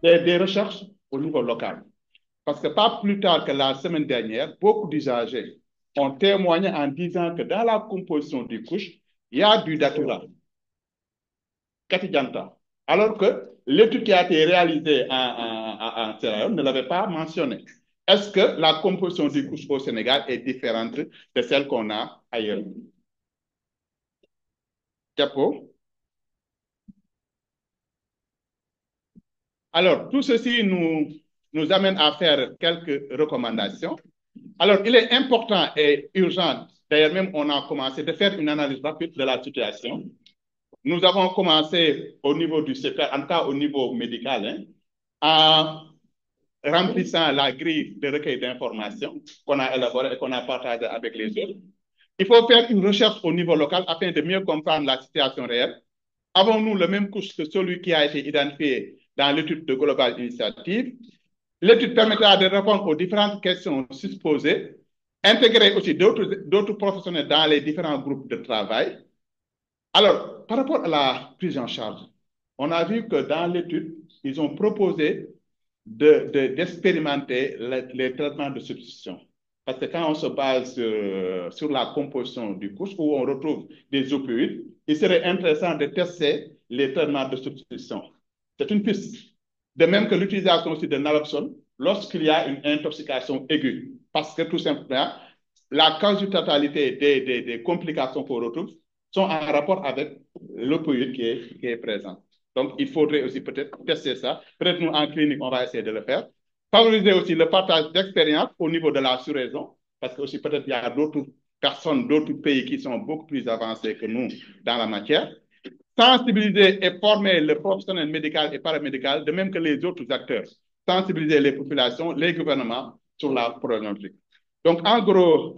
des recherches au niveau local. Parce que pas plus tard que la semaine dernière, beaucoup d'usagers ont témoigné en disant que dans la composition du couche, il y a du datura, Katijanta. Alors que l'étude qui a été réalisée en Sierra Leone ne l'avait pas mentionné. Est-ce que la composition du couche au Sénégal est différente de celle qu'on a ailleurs? Capot. Alors, tout ceci nous amène à faire quelques recommandations. Alors, il est important et urgent, d'ailleurs même on a commencé, de faire une analyse rapide de la situation. Nous avons commencé au niveau du secteur, en tout cas au niveau médical, en remplissant la grille de recueil d'informations qu'on a élaborée et qu'on a partagée avec les autres. Il faut faire une recherche au niveau local afin de mieux comprendre la situation réelle. Avons-nous le même couche que celui qui a été identifié dans l'étude de Global Initiative? L'étude permettra de répondre aux différentes questions supposées, intégrer aussi d'autres professionnels dans les différents groupes de travail. Alors, par rapport à la prise en charge, on a vu que dans l'étude, ils ont proposé d'expérimenter les traitements de substitution. Parce que quand on se base sur la composition du couche où on retrouve des opioïdes, il serait intéressant de tester les traitements de substitution. C'est une piste. De même que l'utilisation aussi de naloxone lorsqu'il y a une intoxication aiguë. Parce que tout simplement, la quasi-totalité des complications qu'on retrouve sont en rapport avec l'opioïde qui est présent. Donc, il faudrait aussi peut-être tester ça. Peut-être nous, en clinique, on va essayer de le faire. Favoriser aussi le partage d'expérience au niveau de la sous-région, parce que aussi peut-être il y a d'autres personnes, d'autres pays qui sont beaucoup plus avancés que nous dans la matière. Sensibiliser et former le professionnel médical et paramédical, de même que les autres acteurs. Sensibiliser les populations, les gouvernements sur la problématique. Donc, en gros,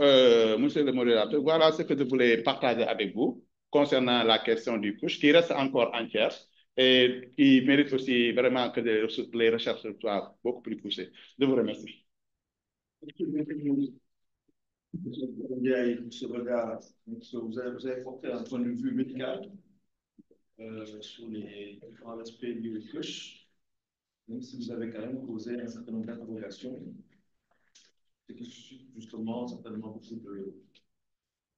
monsieur le modérateur, voilà ce que je voulais partager avec vous concernant la question du couche, qui reste encore entière et qui mérite aussi vraiment que les recherches soient beaucoup plus poussées. Je vous remercie. Ce regard, vous avez porté un point de vue médical sur les différents aspects liés au couche, même si vous avez quand même posé un certain nombre d'interrogations, c'est qui suscite justement certainement beaucoup de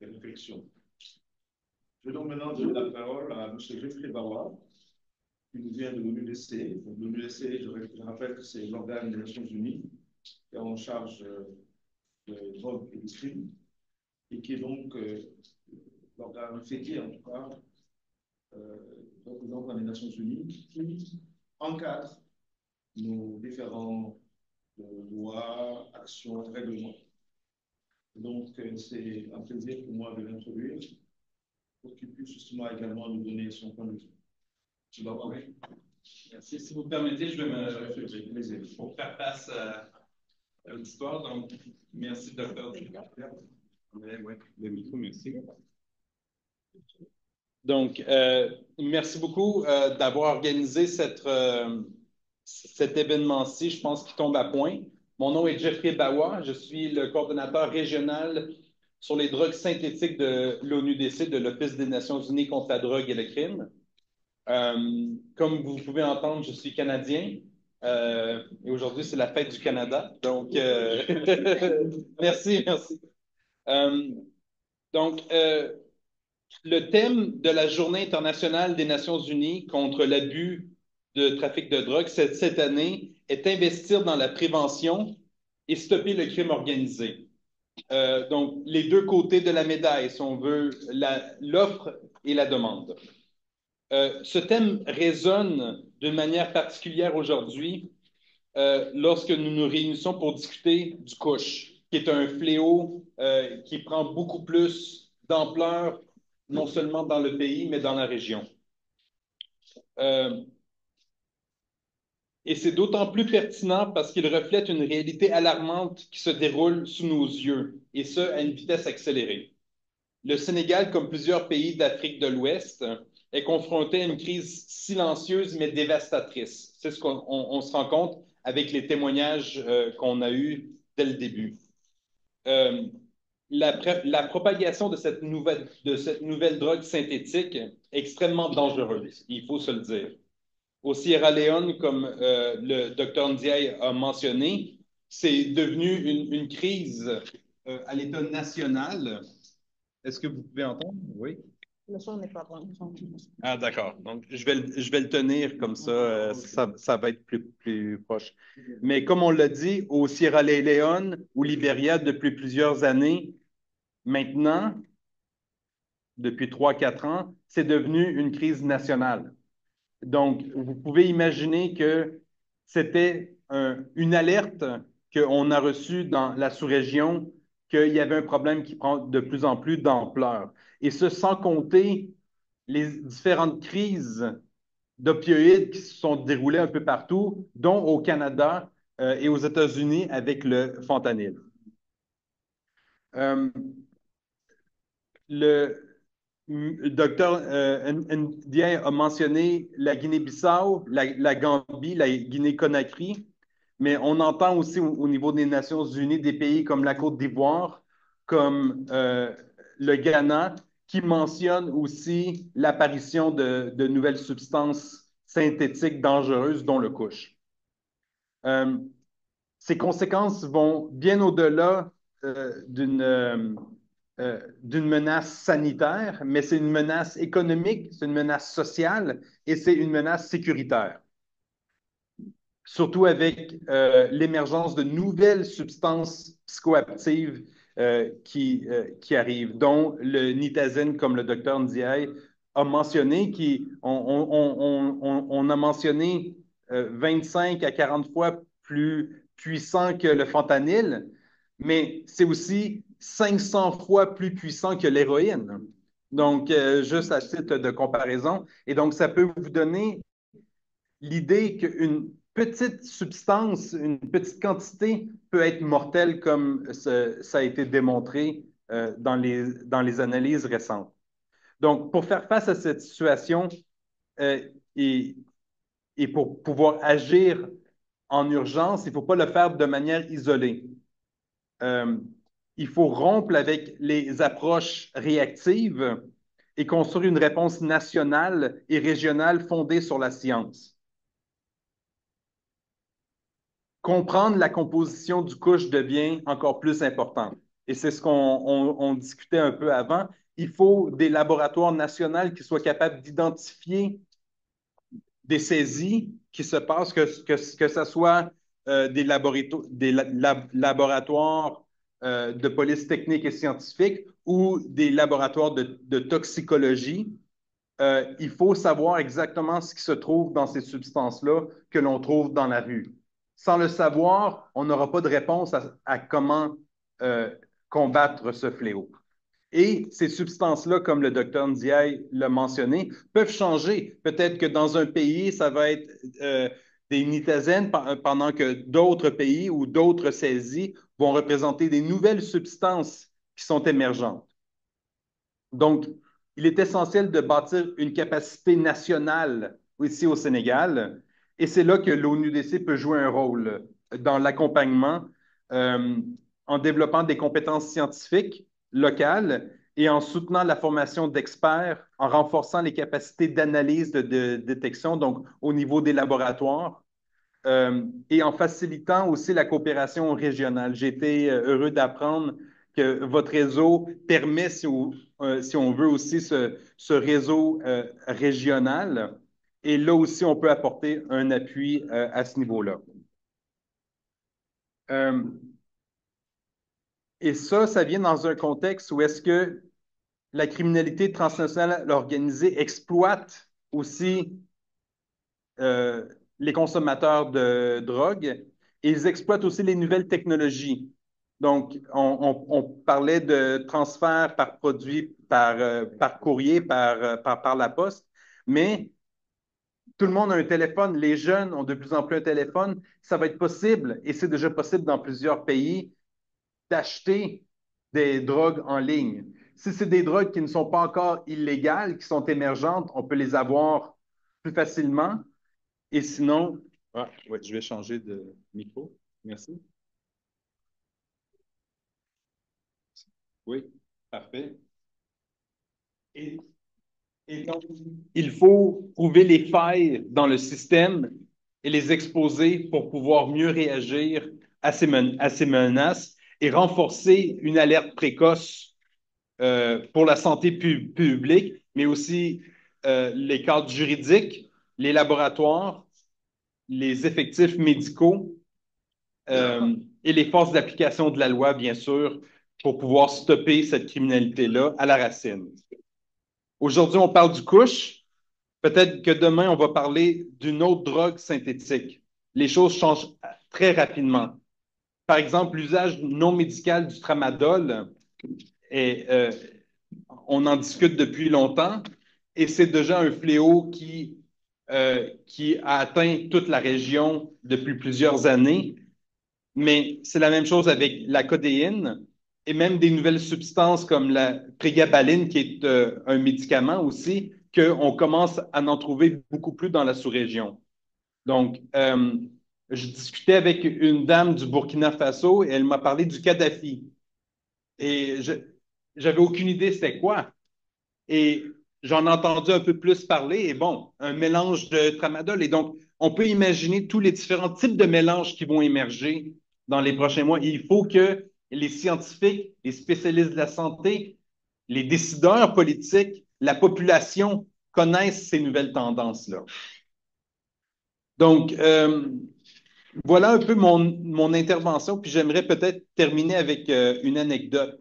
réflexions. Je vais donc maintenant donner la parole à M. Geoffrey Bawa, qui nous vient de l'ONUDC. L'ONUDC, je rappelle que c'est l'organe des Nations Unies qui est en charge de drogue et de crime, et qui est donc l'organe fédé, en tout cas, représentant des Nations Unies, qui encadre nos différents lois, actions, règlements. Donc, c'est un plaisir pour moi de l'introduire, pour qu'il puisse justement également nous donner son point de vue. Tu vas voir. Merci. Si vous permettez, je vais me pour faire face à l'auditoire. Donc, merci, docteur. Le micro, merci. Donc, merci beaucoup d'avoir organisé cet événement-ci. Je pense qu'il tombe à point. Mon nom est Geoffrey Bawa. Je suis le coordonnateur régional sur les drogues synthétiques de l'ONUDC, de l'Office des Nations Unies contre la drogue et le crime. Comme vous pouvez entendre, je suis Canadien. Et aujourd'hui, c'est la fête du Canada. Donc, merci. Donc, le thème de la Journée internationale des Nations Unies contre l'abus de trafic de drogue cette année est investir dans la prévention et stopper le crime organisé. Donc, les deux côtés de la médaille, si on veut, l'offre et la demande. Ce thème résonne d'une manière particulière aujourd'hui lorsque nous nous réunissons pour discuter du couche, qui est un fléau qui prend beaucoup plus d'ampleur, non seulement dans le pays, mais dans la région. Et c'est d'autant plus pertinent parce qu'il reflète une réalité alarmante qui se déroule sous nos yeux, et ce, à une vitesse accélérée. Le Sénégal, comme plusieurs pays d'Afrique de l'Ouest, est confronté à une crise silencieuse mais dévastatrice. C'est ce qu'on se rend compte avec les témoignages qu'on a eus dès le début. La propagation de cette nouvelle drogue synthétique est extrêmement dangereuse, il faut se le dire. Au Sierra Leone, comme le docteur Ndiaye a mentionné, c'est devenu une crise à l'état national. Est-ce que vous pouvez entendre? Oui. Le son n'est pas bon. Ah, d'accord. Donc, je vais le tenir comme ça, ça va être plus proche. Mais comme on l'a dit, au Sierra Leone, au Libéria, depuis plusieurs années, maintenant, depuis 3, 4 ans, c'est devenu une crise nationale. Donc, vous pouvez imaginer que c'était une alerte qu'on a reçue dans la sous-région qu'il y avait un problème qui prend de plus en plus d'ampleur. Et ce, sans compter les différentes crises d'opioïdes qui se sont déroulées un peu partout, dont au Canada et aux États-Unis avec le fentanyl. Euh, le docteur Ndiaye a mentionné la Guinée-Bissau, la Gambie, la Guinée-Conakry, mais on entend aussi au niveau des Nations Unies des pays comme la Côte d'Ivoire, comme le Ghana, qui mentionnent aussi l'apparition de nouvelles substances synthétiques dangereuses, dont le couche. Ces conséquences vont bien au-delà d'une menace sanitaire, mais c'est une menace économique, c'est une menace sociale et c'est une menace sécuritaire. Surtout avec l'émergence de nouvelles substances psychoactives qui arrivent, dont le nitazène, comme le docteur Ndiaye a mentionné, on a mentionné 25 à 40 fois plus puissant que le fentanyl, mais c'est aussi 500 fois plus puissant que l'héroïne. Donc, juste à titre de comparaison. Et donc, ça peut vous donner l'idée qu'une petite substance, une petite quantité peut être mortelle comme ça a été démontré dans les analyses récentes. Donc, pour faire face à cette situation euh, et, et pour pouvoir agir en urgence, il ne faut pas le faire de manière isolée. Euh, il faut rompre avec les approches réactives et construire une réponse nationale et régionale fondée sur la science. Comprendre la composition du couche devient encore plus important. Et c'est ce qu'on discutait un peu avant. Il faut des laboratoires nationaux qui soient capables d'identifier des saisies qui se passent, que ce soit des laboratoires de police technique et scientifique ou des laboratoires de toxicologie. Il faut savoir exactement ce qui se trouve dans ces substances-là que l'on trouve dans la rue. Sans le savoir, on n'aura pas de réponse à comment combattre ce fléau. Et ces substances-là, comme le docteur Ndiaye l'a mentionné, peuvent changer. Peut-être que dans un pays, ça va être des nitazènes, pendant que d'autres pays ou d'autres saisies vont représenter des nouvelles substances qui sont émergentes. Donc, il est essentiel de bâtir une capacité nationale ici au Sénégal, et c'est là que l'ONUDC peut jouer un rôle dans l'accompagnement en développant des compétences scientifiques locales et en soutenant la formation d'experts, en renforçant les capacités d'analyse de détection, donc au niveau des laboratoires, et en facilitant aussi la coopération régionale. J'ai été heureux d'apprendre que votre réseau permet, si on veut aussi, ce réseau régional. Et là aussi, on peut apporter un appui à ce niveau-là. Et ça vient dans un contexte où est-ce que la criminalité transnationale organisée exploite aussi les consommateurs de drogue et ils exploitent aussi les nouvelles technologies. Donc, on parlait de transfert par produit, par courrier, par la poste, mais tout le monde a un téléphone. Les jeunes ont de plus en plus un téléphone. Ça va être possible, et c'est déjà possible dans plusieurs pays, d'acheter des drogues en ligne. Si c'est des drogues qui ne sont pas encore illégales, qui sont émergentes, on peut les avoir plus facilement. Et sinon, ouais, je vais changer de micro. Merci. Oui, parfait. Et Et donc, il faut trouver les failles dans le système et les exposer pour pouvoir mieux réagir à ces menaces et renforcer une alerte précoce pour la santé publique, mais aussi les cadres juridiques, les laboratoires, les effectifs médicaux et les forces d'application de la loi, bien sûr, pour pouvoir stopper cette criminalité-là à la racine. Aujourd'hui, on parle du couche. Peut-être que demain, on va parler d'une autre drogue synthétique. Les choses changent très rapidement. Par exemple, l'usage non médical du tramadol, est, on en discute depuis longtemps et c'est déjà un fléau qui a atteint toute la région depuis plusieurs années. Mais c'est la même chose avec la codéine et même des nouvelles substances comme la prégabaline, qui est un médicament aussi, qu'on commence à en trouver beaucoup plus dans la sous-région. Donc, je discutais avec une dame du Burkina Faso et elle m'a parlé du Kadhafi. Et j'avais aucune idée c'était quoi. Et j'en ai entendu un peu plus parler. Et bon, un mélange de tramadol. Et donc, on peut imaginer tous les différents types de mélanges qui vont émerger dans les prochains mois. Et il faut que les scientifiques, les spécialistes de la santé, les décideurs politiques, la population connaissent ces nouvelles tendances-là. Donc, voilà un peu mon intervention. Puis j'aimerais peut-être terminer avec une anecdote.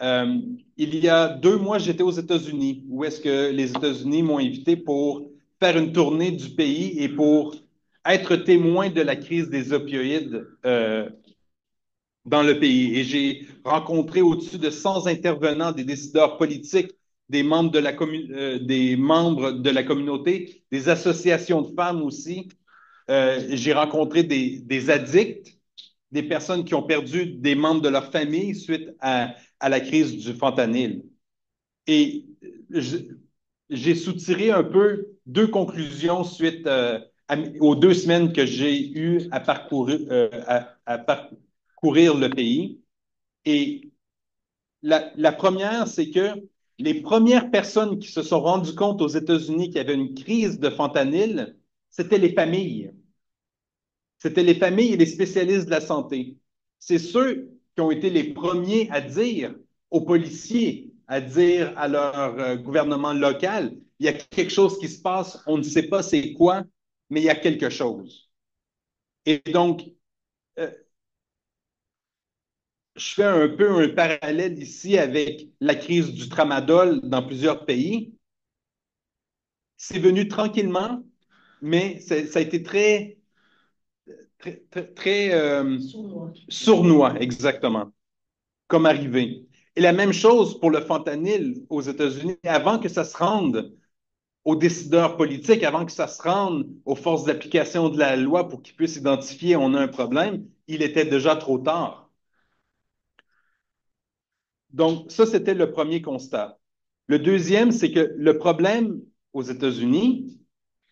Euh, il y a 2 mois, j'étais aux États-Unis, où est-ce que les États-Unis m'ont invité pour faire une tournée du pays et pour être témoin de la crise des opioïdes dans le pays. Et j'ai rencontré au-dessus de 100 intervenants, des décideurs politiques, des membres de la communauté, des associations de femmes aussi. J'ai rencontré des addicts, des personnes qui ont perdu des membres de leur famille suite à la crise du fentanyl. Et j'ai soutiré un peu 2 conclusions suite aux 2 semaines que j'ai eues à parcourir le pays. Et la première, c'est que les premières personnes qui se sont rendues compte aux États-Unis qu'il y avait une crise de fentanyl, c'était les familles. C'était les familles et les spécialistes de la santé. C'est ceux qui ont été les premiers à dire aux policiers, à dire à leur gouvernement local, il y a quelque chose qui se passe, on ne sait pas c'est quoi, mais il y a quelque chose. Et donc, euh, je fais un peu un parallèle ici avec la crise du tramadol dans plusieurs pays. C'est venu tranquillement, mais ça a été très sournois, exactement, comme arrivé. Et la même chose pour le fentanyl aux États-Unis. Avant que ça se rende aux décideurs politiques, avant que ça se rende aux forces d'application de la loi pour qu'ils puissent identifier on a un problème, il était déjà trop tard. Donc, ça, c'était le premier constat. Le deuxième, c'est que le problème aux États-Unis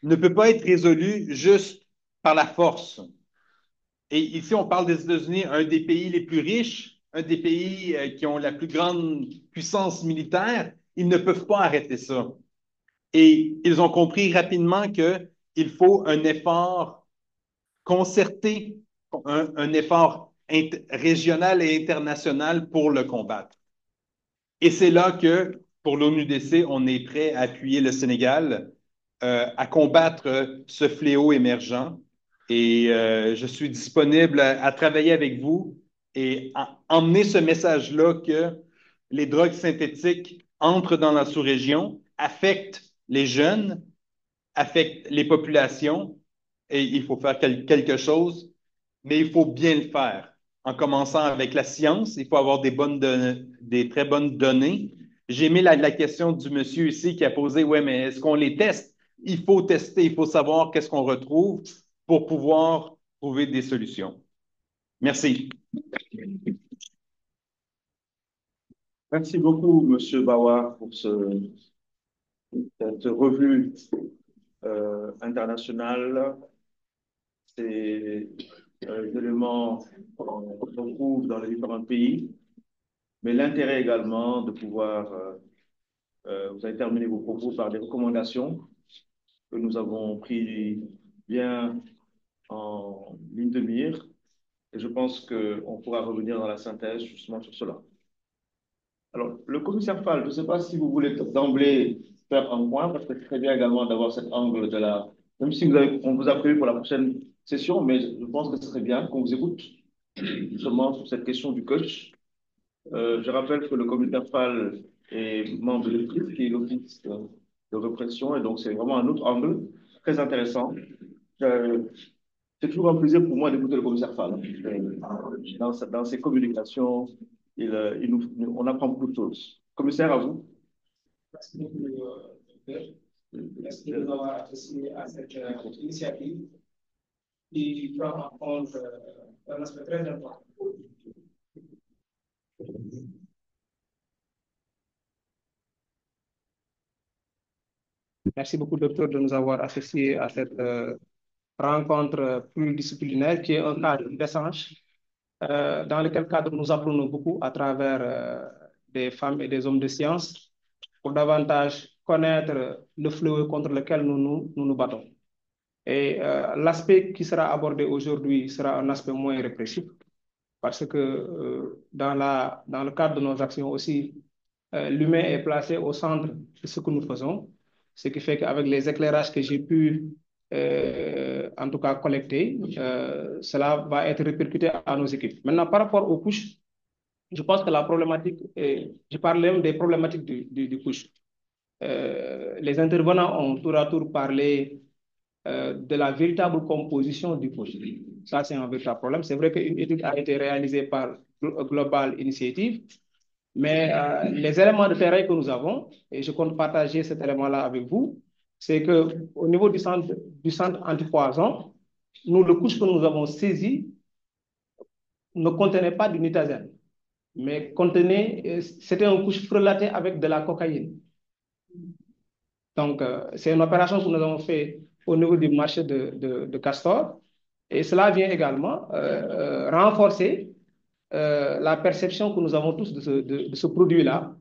ne peut pas être résolu juste par la force. Et ici, on parle des États-Unis, un des pays les plus riches, un des pays qui ont la plus grande puissance militaire. Ils ne peuvent pas arrêter ça. Et ils ont compris rapidement qu'il faut un effort concerté, un effort régional et international pour le combattre. Et c'est là que, pour l'ONUDC, on est prêt à appuyer le Sénégal à combattre ce fléau émergent. Et je suis disponible à travailler avec vous et à emmener ce message-là que les drogues synthétiques entrent dans la sous-région, affectent les jeunes, affectent les populations et il faut faire quelque chose, mais il faut bien le faire. En commençant avec la science, il faut avoir des très bonnes données. J'ai aimé la question du monsieur ici qui a posé, ouais, mais est-ce qu'on les teste? Il faut tester, il faut savoir qu'est-ce qu'on retrouve pour pouvoir trouver des solutions. Merci. Merci beaucoup, Monsieur Bawa, pour cette revue internationale. Ces éléments qu'on retrouve dans les différents pays, mais l'intérêt également de pouvoir Vous avez terminé vos propos par des recommandations que nous avons pris bien en ligne de mire. Et je pense qu'on pourra revenir dans la synthèse justement sur cela. Alors, le commissaire Fall, je ne sais pas si vous voulez d'emblée faire un point, parce que c'est très bien également d'avoir cet angle de la... Même si on vous a prévu pour la prochaine session, mais je pense que ce serait bien qu'on vous écoute justement sur cette question du coach. Je rappelle que le commissaire Fall est membre de l'OFIP, qui est l'Office de répression, et donc c'est vraiment un autre angle très intéressant. C'est toujours un plaisir pour moi d'écouter le commissaire Fall. Dans ses communications, on apprend beaucoup de choses. Commissaire, à vous. Merci beaucoup, docteur. Merci de nous avoir associés à cette initiative qui prend en compte un aspect très important. Merci beaucoup, docteur, de nous avoir associés à cette rencontre pluridisciplinaire qui est un cadre d'échange dans lequel cadre nous apprenons beaucoup à travers des femmes et des hommes de science pour davantage connaître le fléau contre lequel nous battons. Et l'aspect qui sera abordé aujourd'hui sera un aspect moins répressif parce que dans le cadre de nos actions aussi, l'humain est placé au centre de ce que nous faisons, ce qui fait qu'avec les éclairages que j'ai pu en tout cas collecter, cela va être répercuté à nos équipes. Maintenant, par rapport aux couches, je pense que la problématique, je parle même des problématiques du couche. Les intervenants ont tour à tour parlé de la véritable composition du couche. Ça, c'est un véritable problème. C'est vrai qu'une étude a été réalisée par Global Initiative, mais les éléments de terrain que nous avons, et je compte partager cet élément-là avec vous, c'est qu'au niveau du centre antipoison, nous, le couche que nous avons saisi ne contenait pas du nitazène, mais c'était un couche frelaté avec de la cocaïne. Donc, c'est une opération que nous avons fait au niveau du marché de Castor, et cela vient également renforcer la perception que nous avons tous de ce produit-là,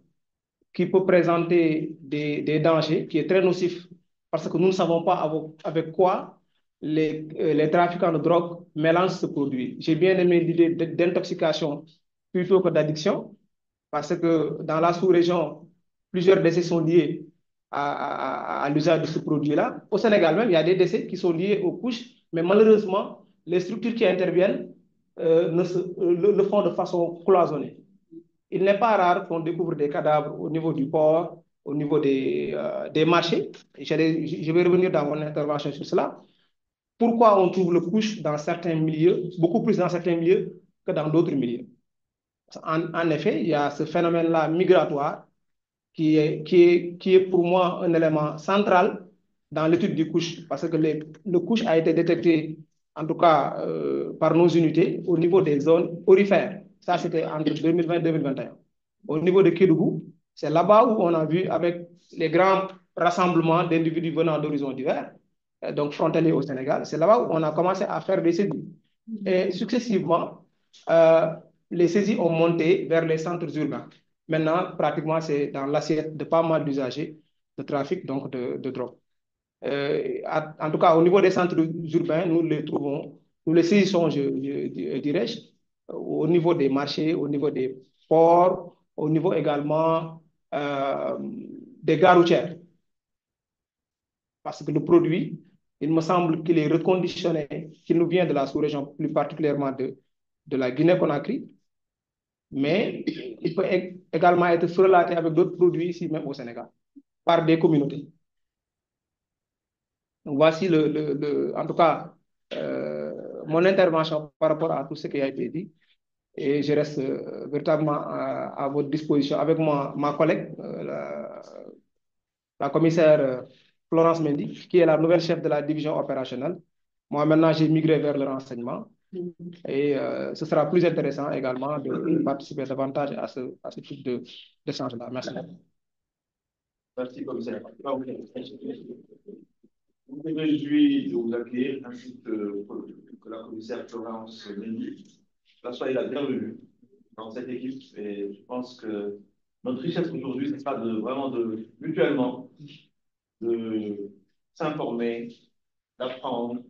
qui peut présenter des dangers, qui est très nocif, parce que nous ne savons pas avec quoi les trafiquants de drogue mélangent ce produit. J'ai bien aimé l'idée d'intoxication plutôt que d'addiction, parce que dans la sous-région, plusieurs décès sont liés à l'usage de ce produit-là. Au Sénégal même, il y a des décès qui sont liés aux couches, mais malheureusement, les structures qui interviennent le font de façon cloisonnée. Il n'est pas rare qu'on découvre des cadavres au niveau du port, au niveau des marchés. Je vais revenir dans mon intervention sur cela. Pourquoi on trouve le couche dans certains milieux, beaucoup plus dans certains milieux que dans d'autres milieux? En effet, il y a ce phénomène-là migratoire qui est pour moi un élément central dans l'étude du couche, parce que le couche a été détecté, en tout cas par nos unités, au niveau des zones aurifères. Ça, c'était entre 2020 et 2021. Au niveau de Kédougou, c'est là-bas où on a vu avec les grands rassemblements d'individus venant d'horizons divers, donc frontaliers au Sénégal, c'est là-bas où on a commencé à faire des saisies. Et successivement, les saisies ont monté vers les centres urbains. Maintenant, pratiquement, c'est dans l'assiette de pas mal d'usagers de trafic, donc de drogue. En tout cas, au niveau des centres urbains, nous les saisissons, dirais-je, au niveau des marchés, au niveau des ports, au niveau également des gares routières. Parce que le produit, il me semble qu'il est reconditionné, qu'il nous vient de la sous-région, plus particulièrement de la Guinée-Conakry, mais il peut également être frelaté avec d'autres produits ici même au Sénégal, par des communautés. Donc voici en tout cas mon intervention par rapport à tout ce qui a été dit. Et je reste véritablement à votre disposition avec ma collègue, la commissaire Florence Mendy, qui est la nouvelle chef de la division opérationnelle. Moi, maintenant, j'ai migré vers le renseignement. Et ce sera plus intéressant également de participer davantage à ce type d'échange-là. Merci. Merci, commissaire. Je me réjouis de vous accueillir, ainsi que la commissaire Florence Mendy. Soyez la bienvenue dans cette équipe et je pense que Notre richesse aujourd'hui, ce sera vraiment de mutuellement de s'informer, d'apprendre.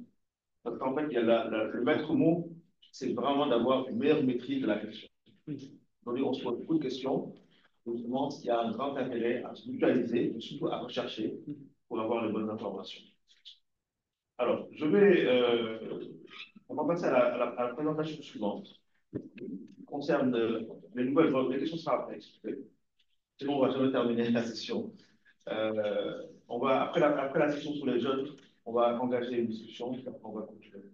Parce qu'en fait, il y a le maître mot, c'est vraiment d'avoir une meilleure maîtrise de la question. Aujourd'hui, on se pose beaucoup de questions. Justement, il y a un grand intérêt à se mutualiser et surtout à rechercher pour avoir les bonnes informations. Alors, on va passer à la présentation suivante. Qui concerne les nouvelles voies. Les questions seront après. Sinon, on va jamais terminer la session. Après la session sur les jeunes, on va engager une discussion, puis après on va continuer.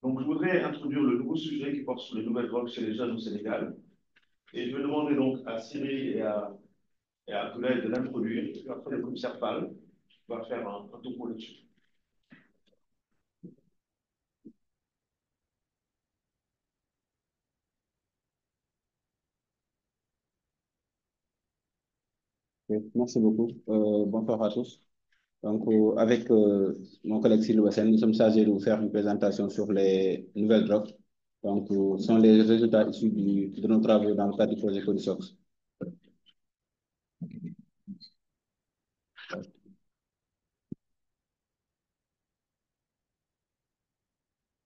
Donc, je voudrais introduire le nouveau sujet qui porte sur les nouvelles drogues chez les jeunes au Sénégal. Et je vais demander donc à Cyril et à Abdoulaye de l'introduire. Et puis après, le commissaire Pal va faire un topo là-dessus. Oui, merci beaucoup. Bonsoir à tous. Donc, avec mon collègue Sylvain Wassen, nous sommes chargés de vous faire une présentation sur les nouvelles drogues. Donc, ce sont les résultats issus de nos travaux dans le cadre du projet Codisox.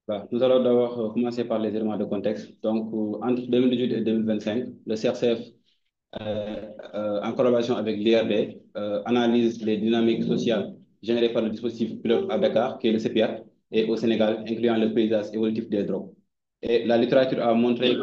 Voilà. Nous allons d'abord commencer par les éléments de contexte. Donc, entre 2018 et 2025, le CRCF, en collaboration avec l'IRD, analyse les dynamiques sociales générées par le dispositif pilote à Dakar, qui est le CPIAT, et au Sénégal, incluant le paysage évolutif des drogues. Et la littérature a montré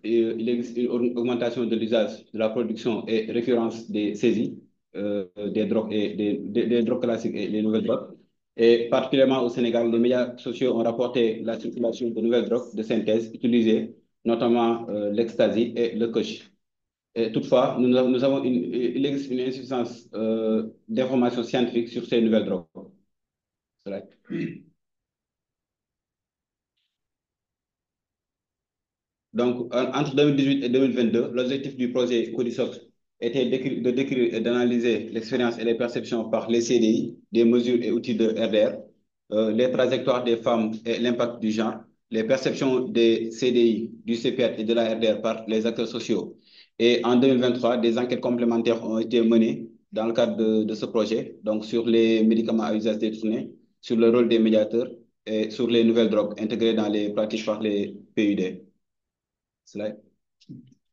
qu'il existe une augmentation de l'usage, de la production et récurrence des saisies des drogues et des drogues classiques et les nouvelles drogues. Et particulièrement au Sénégal, les médias sociaux ont rapporté la circulation de nouvelles drogues de synthèse utilisées, notamment l'ecstasy et le kush. Et toutefois, il existe une insuffisance d'informations scientifiques sur ces nouvelles drogues. Donc, entre 2018 et 2022, l'objectif du projet Codisox était de décrire et d'analyser l'expérience et les perceptions par les CDI, des mesures et outils de RDR, les trajectoires des femmes et l'impact du genre, les perceptions des CDI, du CPR et de la RDR par les acteurs sociaux. Et en 2023, des enquêtes complémentaires ont été menées dans le cadre de ce projet, donc sur les médicaments à usage détourné, sur le rôle des médiateurs et sur les nouvelles drogues intégrées dans les pratiques par les PUD.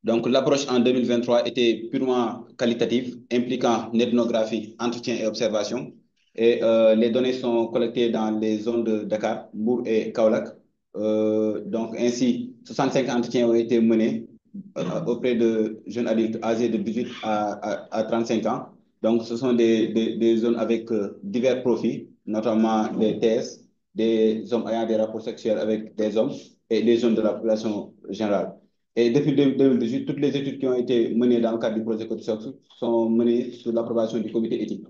Donc, l'approche en 2023 était purement qualitative, impliquant une ethnographie, entretien et observation. Et les données sont collectées dans les zones de Dakar, Bour et Kaolack. Donc, ainsi, 65 entretiens ont été menés auprès de jeunes adultes âgés de 18 à 35 ans. Donc, ce sont des zones avec divers profils, notamment des TS, des hommes ayant des rapports sexuels avec des hommes et les jeunes de la population générale. Et depuis 2018, toutes les études qui ont été menées dans le cadre du projet Codisox sont menées sous l'approbation du comité éthique.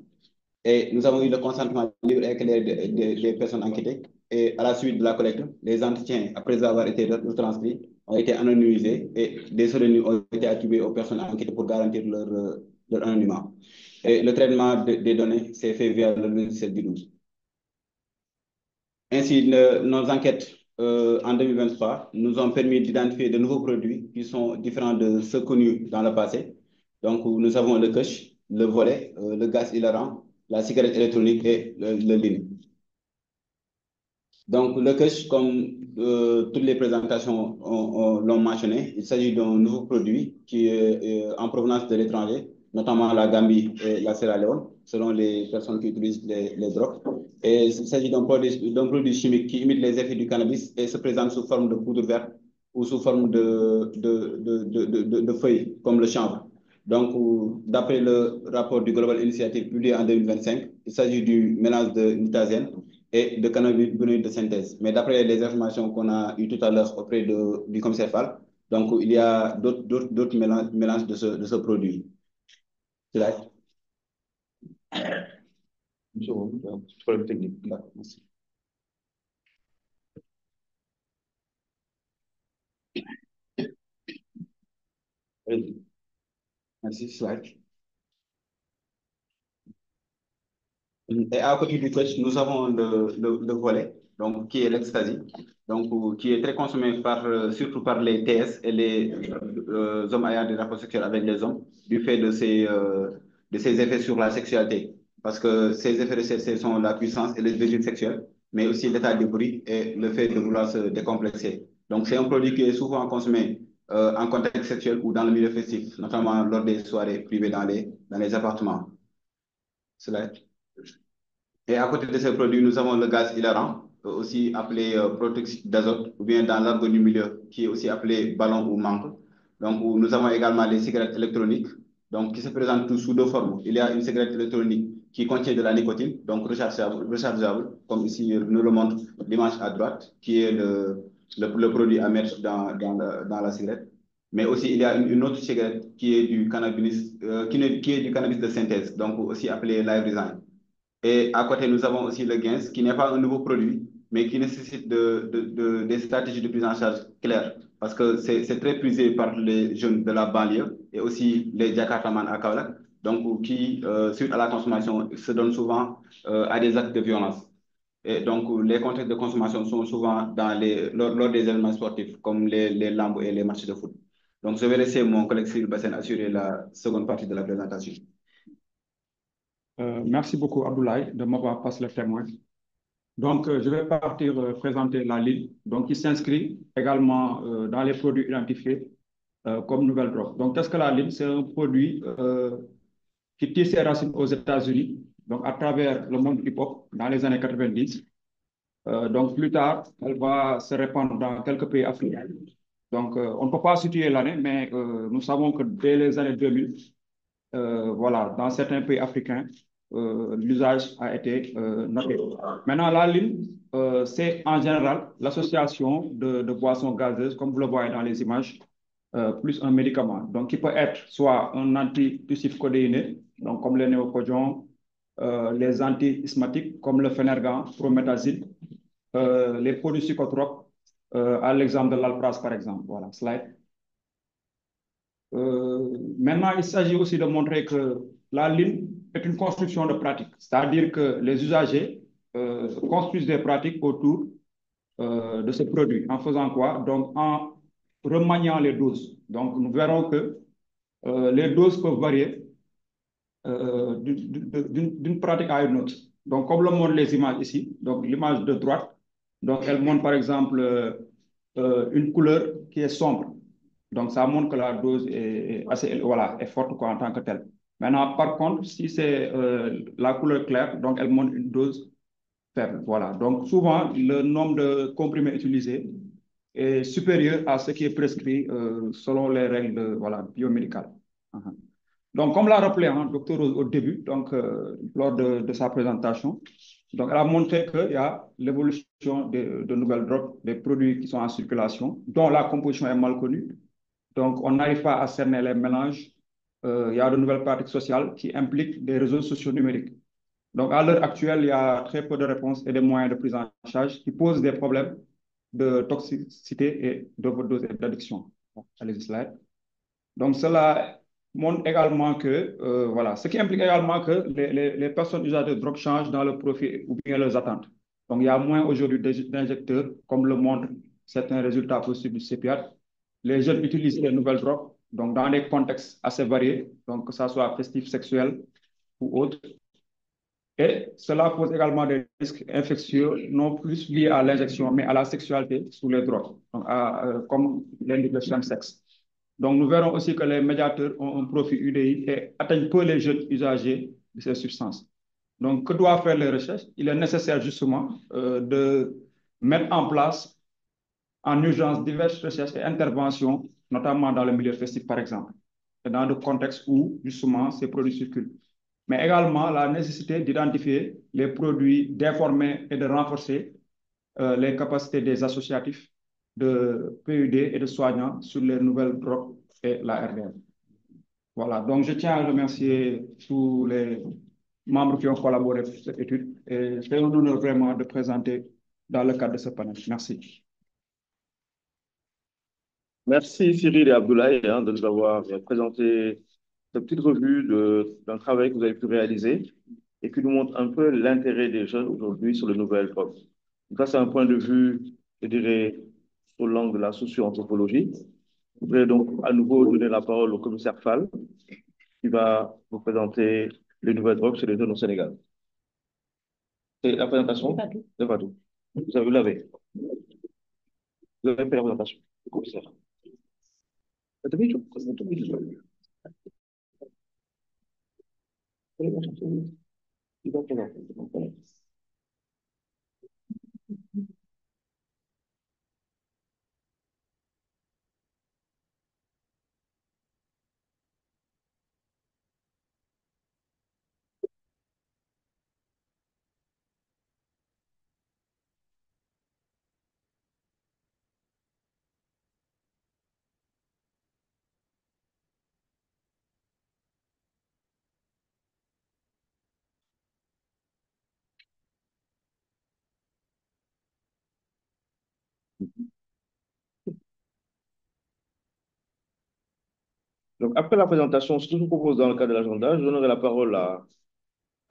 Et nous avons eu le consentement libre et éclairé des personnes enquêtées. Et à la suite de la collecte, les entretiens, après avoir été retranscrits, ont été anonymisés et des pseudonymes ont été attribués aux personnes enquêtées pour garantir leur anonymat. Et le traitement des données s'est fait via le logiciel du 12. Ainsi, nos enquêtes en 2023 nous ont permis d'identifier de nouveaux produits qui sont différents de ceux connus dans le passé. Donc, nous avons le kush, le volet, le gaz hilarant, la cigarette électronique et le lean. Donc, le kush, comme toutes les présentations l'ont mentionné, il s'agit d'un nouveau produit qui est en provenance de l'étranger, notamment la Gambie et la Sierra Leone, selon les personnes qui utilisent les drogues. Et il s'agit d'un produit chimique qui imite les effets du cannabis et se présente sous forme de poudre verte ou sous forme de feuilles, comme le chanvre. Donc, d'après le rapport du Global Initiative publié en 2025, il s'agit du mélange de nitazène et de cannabinoïdes de synthèse. Mais d'après les informations qu'on a eues tout à l'heure auprès du commissaire Fall, donc il y a d'autres mélanges de ce produit. C'est là. Une seconde, problème technique. Merci. Merci, slide. Et à côté du coach, nous avons le volet. donc qui est l'ecstasy, donc qui est très consommé surtout par les TS et les hommes ayant des rapports sexuels avec les hommes, du fait de ses effets sur la sexualité. Parce que ces effets de sexualité sont la puissance et le désir sexuel, mais aussi l'état de bruit et le fait de vouloir se décomplexer. Donc, c'est un produit qui est souvent consommé en contexte sexuel ou dans le milieu festif, notamment lors des soirées privées dans les appartements. Et à côté de ces produits, nous avons le gaz hilarant, aussi appelé protoxyde d'azote, ou bien dans l'argot du milieu, qui est aussi appelé ballon ou manque. Donc, nous avons également les cigarettes électroniques, donc, qui se présentent tous sous deux formes. Il y a une cigarette électronique qui contient de la nicotine, donc rechargeable, comme ici nous le montre l'image à droite, qui est le produit à mettre dans la cigarette. Mais aussi, il y a une autre cigarette qui est du cannabis, qui est du cannabis de synthèse, donc aussi appelé live design. Et à côté, nous avons aussi le GAINS, qui n'est pas un nouveau produit, mais qui nécessite des stratégies de prise en charge claires, parce que c'est très prisé par les jeunes de la banlieue et aussi les Jakartaman à Kaolack, donc qui, suite à la consommation, se donnent souvent à des actes de violence. Et donc, les contextes de consommation sont souvent lors des événements sportifs, comme les lambes et les matchs de foot. Donc, je vais laisser mon collègue Cyril Bassène assurer la seconde partie de la présentation. Merci beaucoup, Abdoulaye, de m'avoir passé le témoin. Donc, je vais partir présenter la ligne, donc, qui s'inscrit également dans les produits identifiés comme nouvelle drogue. Donc, qu'est-ce que la ligne? C'est un produit qui tire ses racines aux États-Unis, donc à travers le monde hip-hop dans les années 90. Donc, plus tard, elle va se répandre dans quelques pays africains. Donc, on ne peut pas situer l'année, mais nous savons que dès les années 2000, voilà, dans certains pays africains, l'usage a été noté. Maintenant, la ligne, c'est en général l'association de boissons gazeuses, comme vous le voyez dans les images, plus un médicament. Donc, qui peut être soit un antitussif codéiné, donc comme le néocodion, les antihismatiques comme le Phenergan, promethazine, les produits psychotropes, à l'exemple de l'Alpraz, par exemple. Voilà, slide. Maintenant, il s'agit aussi de montrer que la ligne est une construction de pratiques, c'est-à-dire que les usagers construisent des pratiques autour de ce produit. En faisant quoi? Donc, en remaniant les doses. Donc, nous verrons que les doses peuvent varier d'une pratique à une autre. Donc, comme le montrent les images ici, donc l'image de droite, donc elle montre par exemple une couleur qui est sombre. Donc, ça montre que la dose est assez, voilà, est forte quoi, en tant que telle. Maintenant, par contre, si c'est la couleur claire, donc elle montre une dose faible. Voilà. Donc, souvent, le nombre de comprimés utilisés est supérieur à ce qui est prescrit selon les règles voilà, biomédicales. Donc, comme l'a rappelé docteur Rose au début, donc, lors de sa présentation, donc, elle a montré qu'il y a l'évolution de nouvelles drogues, des produits qui sont en circulation, dont la composition est mal connue. Donc, on n'arrive pas à cerner les mélanges. Il y a de nouvelles pratiques sociales qui impliquent des réseaux sociaux numériques. Donc, à l'heure actuelle, il y a très peu de réponses et de moyens de prise en charge qui posent des problèmes de toxicité et d'overdose et d'addiction. Allez-y, slide. Donc, cela montre également que, voilà, ce qui implique également que les personnes usagères de drogue changent dans leur profil ou bien leurs attentes. Donc, il y a moins aujourd'hui d'injecteurs, comme le montrent certains résultats possibles du CPR. Les jeunes utilisent les nouvelles drogues, donc dans des contextes assez variés, donc que ce soit festif, sexuel ou autre. Et cela pose également des risques infectieux, non plus liés à l'injection, mais à la sexualité sous les drogues, donc comme l'indique le chemsex. Donc, nous verrons aussi que les médiateurs ont un profil UDI et atteignent peu les jeunes usagers de ces substances. Donc, que doivent faire les recherches? Il est nécessaire justement de mettre en place en urgence diverses recherches et interventions, notamment dans le milieu festif, par exemple, et dans le contexte où justement ces produits circulent. Mais également la nécessité d'identifier les produits, d'informer et de renforcer les capacités des associatifs de PUD et de soignants sur les nouvelles drogues et la RDM. Voilà, donc je tiens à remercier tous les membres qui ont collaboré pour cette étude et c'est un honneur vraiment de présenter dans le cadre de ce panel. Merci. Merci Cyril et Abdoulaye de nous avoir présenté cette petite revue d'un travail que vous avez pu réaliser et qui nous montre un peu l'intérêt des jeunes aujourd'hui sur les nouvelles drogues. Ça, c'est un point de vue, je dirais, sur l'angle de la socio-anthropologie. Je voudrais donc à nouveau donner la parole au commissaire Fall, qui va vous présenter les nouvelles drogues chez les jeunes au Sénégal. C'est la présentation de Vadou. Vous l'avez. Vous avez fait la présentation. Le commissaire. Il va présenter. Donc, après la présentation, ce que je vous propose dans le cadre de l'agenda, je donnerai la parole à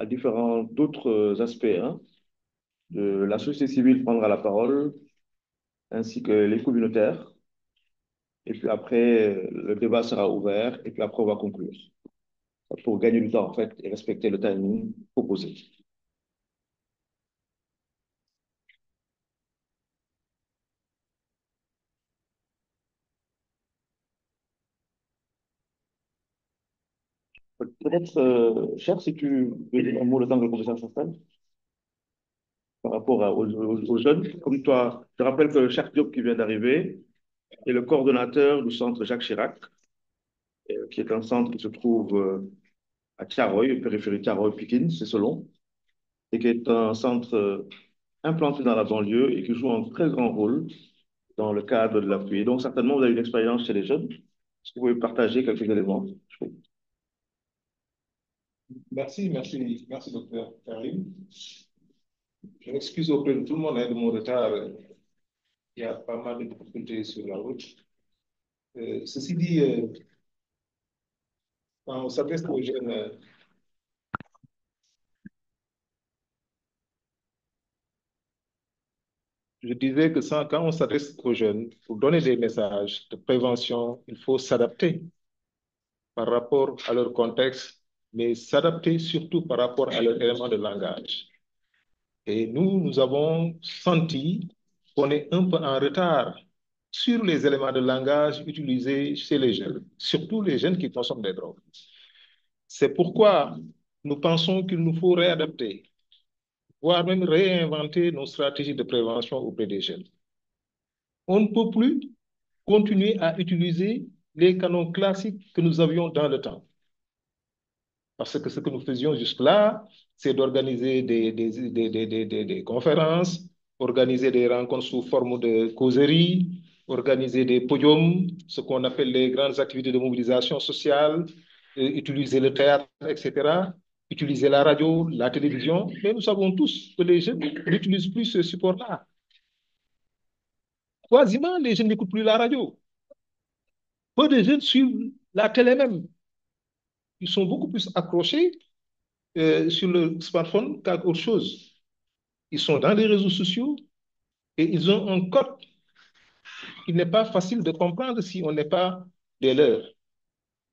différents d'autres aspects. Hein. La société civile prendra la parole, ainsi que les communautaires. Et puis après, le débat sera ouvert, et puis après, on va conclure. Pour gagner du temps, en fait, et respecter le timing proposé. Peut-être, Cher, si tu veux dire un mot le temps que le professeur s'installe, par rapport aux jeunes. Comme toi, je rappelle que Cheikh Diop qui vient d'arriver est le coordonnateur du centre Jacques Chirac, qui est un centre qui se trouve à Thiaroye, périphérie Thiaroye-Pikine, c'est selon, et qui est un centre implanté dans la banlieue et qui joue un très grand rôle dans le cadre de l'appui. Donc, certainement, vous avez une expérience chez les jeunes. Est-ce que vous pouvez partager quelques éléments? Merci, docteur Karim. Je m'excuse auprès de tout le monde de mon retard. Il y a pas mal de difficultés sur la route. Ceci dit, quand on s'adresse aux jeunes, je disais que quand on s'adresse aux jeunes, pour donner des messages de prévention, il faut s'adapter par rapport à leur contexte, mais s'adapter surtout par rapport à leur élément de langage. Et nous avons senti qu'on est un peu en retard sur les éléments de langage utilisés chez les jeunes, surtout les jeunes qui consomment des drogues. C'est pourquoi nous pensons qu'il nous faut réadapter, voire même réinventer nos stratégies de prévention auprès des jeunes. On ne peut plus continuer à utiliser les canons classiques que nous avions dans le temps. Parce que ce que nous faisions jusque-là, c'est d'organiser des conférences, organiser des rencontres sous forme de causeries, organiser des podiums, ce qu'on appelle les grandes activités de mobilisation sociale, utiliser le théâtre, etc., utiliser la radio, la télévision. Mais nous savons tous que les jeunes n'utilisent plus ce support-là. Quasiment, les jeunes n'écoutent plus la radio. Peu de jeunes suivent la télé même. Ils sont beaucoup plus accrochés sur le smartphone qu'autre chose. Ils sont dans les réseaux sociaux et ils ont un code qu'il n'est pas facile de comprendre si on n'est pas des leurs.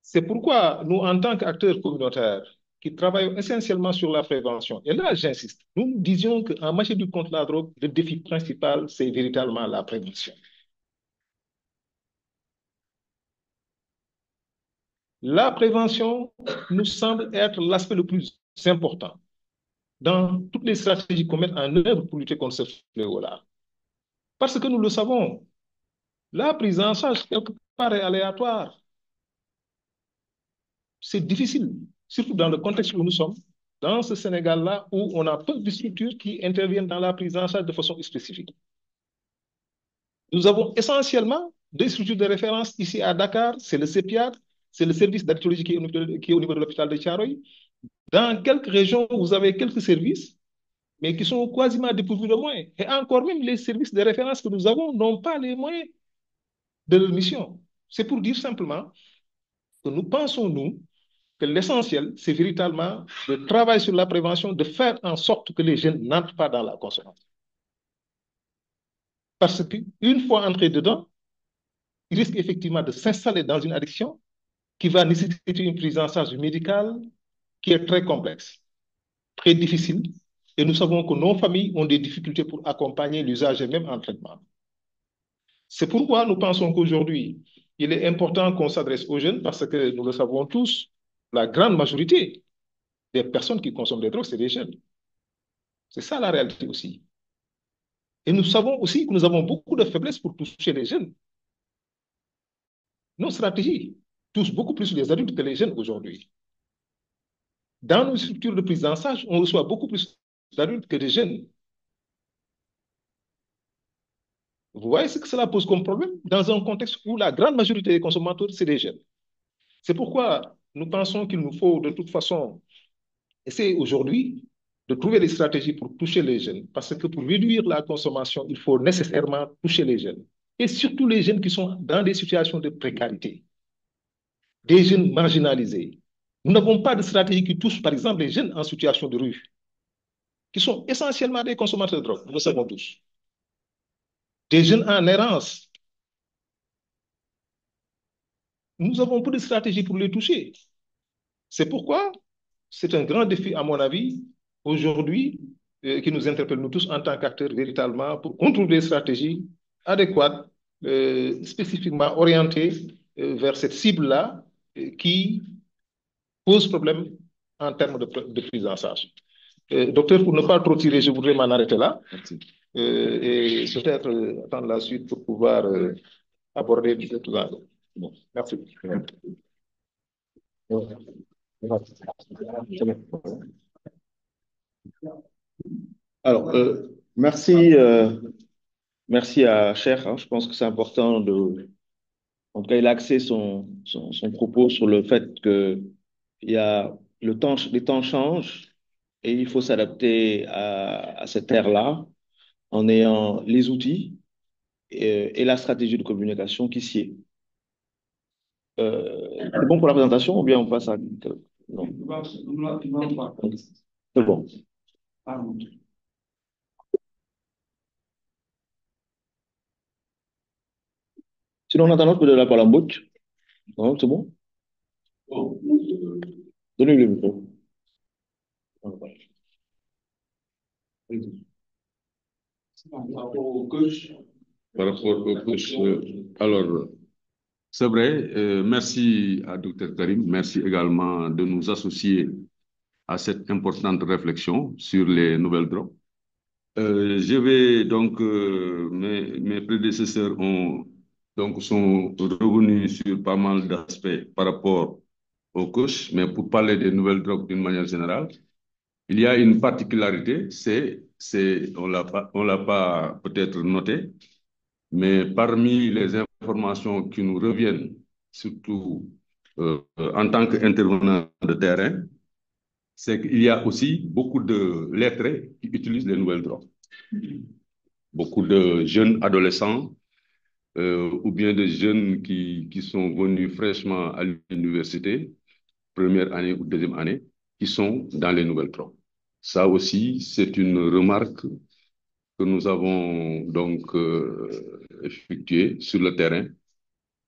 C'est pourquoi nous, en tant qu'acteurs communautaires, qui travaillons essentiellement sur la prévention, et là j'insiste, nous disions qu'en matière de lutte contre la drogue, le défi principal, c'est véritablement la prévention. La prévention nous semble être l'aspect le plus important dans toutes les stratégies qu'on met en œuvre pour lutter contre ce fléau-là. Parce que nous le savons, la prise en charge, quelque part, est aléatoire. C'est difficile, surtout dans le contexte où nous sommes, dans ce Sénégal-là, où on a peu de structures qui interviennent dans la prise en charge de façon spécifique. Nous avons essentiellement des structures de référence ici à Dakar, c'est le CEPIAD, c'est le service d'addictologie qui est au niveau de l'hôpital de Thiaroye. Dans quelques régions, vous avez quelques services, mais qui sont quasiment dépourvus de moyens. Et encore même, les services de référence que nous avons n'ont pas les moyens de leur mission. C'est pour dire simplement que nous pensons, nous, que l'essentiel, c'est véritablement de travailler sur la prévention, de faire en sorte que les jeunes n'entrent pas dans la consommation. Parce qu'une fois entré dedans, il risque effectivement de s'installer dans une addiction qui va nécessiter une prise en charge médicale qui est très complexe, très difficile. Et nous savons que nos familles ont des difficultés pour accompagner l'usager même en traitement. C'est pourquoi nous pensons qu'aujourd'hui, il est important qu'on s'adresse aux jeunes parce que nous le savons tous, la grande majorité des personnes qui consomment des drogues, c'est des jeunes. C'est ça la réalité aussi. Et nous savons aussi que nous avons beaucoup de faiblesses pour toucher les jeunes. Nos stratégies touchent beaucoup plus les adultes que les jeunes aujourd'hui. Dans nos structures de prise en charge, on reçoit beaucoup plus d'adultes que de jeunes. Vous voyez ce que cela pose comme problème dans un contexte où la grande majorité des consommateurs, c'est des jeunes. C'est pourquoi nous pensons qu'il nous faut de toute façon essayer aujourd'hui de trouver des stratégies pour toucher les jeunes. Parce que pour réduire la consommation, il faut nécessairement toucher les jeunes. Et surtout les jeunes qui sont dans des situations de précarité, des jeunes marginalisés. Nous n'avons pas de stratégie qui touche, par exemple, les jeunes en situation de rue, qui sont essentiellement des consommateurs de drogue, nous le savons tous. Des jeunes en errance. Nous avons peu de stratégies pour les toucher. C'est pourquoi c'est un grand défi, à mon avis, aujourd'hui, qui nous interpelle nous tous en tant qu'acteurs véritablement pour qu'on trouve des stratégies adéquates, spécifiquement orientées vers cette cible-là qui pose problème en termes de prise en charge. Docteur, pour ne pas trop tirer, je voudrais m'en arrêter là. Merci. Et peut-être attendre la suite pour pouvoir aborder tout ça. Bon, merci. Alors, merci, merci à Cher. Hein. Je pense que c'est important de. En tout cas, il a axé son propos sur le fait que les temps changent et il faut s'adapter à cette ère-là en ayant les outils et la stratégie de communication qui s'y est. C'est bon pour la présentation ou bien on passe à. Non. C'est bon. Sinon, on attend l'autre de la parole en bouche. Non, c'est bon? Donnez-lui le micro. Par rapport au coach, alors, c'est vrai, merci à Dr Karim, merci également de nous associer à cette importante réflexion sur les nouvelles drogues. Je vais donc, mes prédécesseurs sont revenus sur pas mal d'aspects par rapport aux couches, mais pour parler des nouvelles drogues d'une manière générale, il y a une particularité, on l'a pas peut-être noté, mais parmi les informations qui nous reviennent, surtout en tant qu'intervenant de terrain, c'est qu'il y a aussi beaucoup de lettrés qui utilisent les nouvelles drogues. Beaucoup de jeunes adolescents ou bien de jeunes qui sont venus fraîchement à l'université, première année ou deuxième année, qui sont dans les nouvelles drogues. Ça aussi, c'est une remarque que nous avons donc effectuée sur le terrain,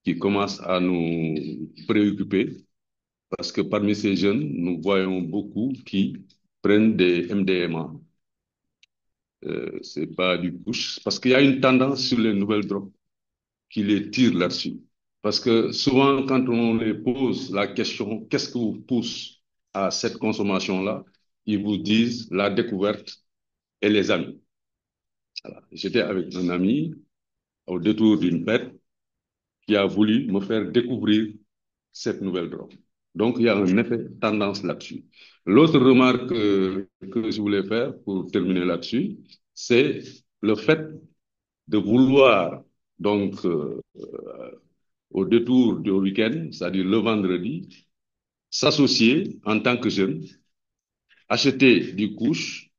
qui commence à nous préoccuper, parce que parmi ces jeunes, nous voyons beaucoup qui prennent des MDMA. C'est pas du push, parce qu'il y a une tendance sur les nouvelles drogues qui les tire là-dessus. Parce que souvent, quand on les pose la question, qu'est-ce qui vous pousse à cette consommation-là, ils vous disent la découverte et les amis. Voilà. J'étais avec un ami au détour d'une fête qui a voulu me faire découvrir cette nouvelle drogue. Donc, il y a un effet tendance là-dessus. L'autre remarque que je voulais faire pour terminer là-dessus, c'est le fait de vouloir, donc, au détour du week-end, c'est-à-dire le vendredi, s'associer en tant que jeune, acheter du couche,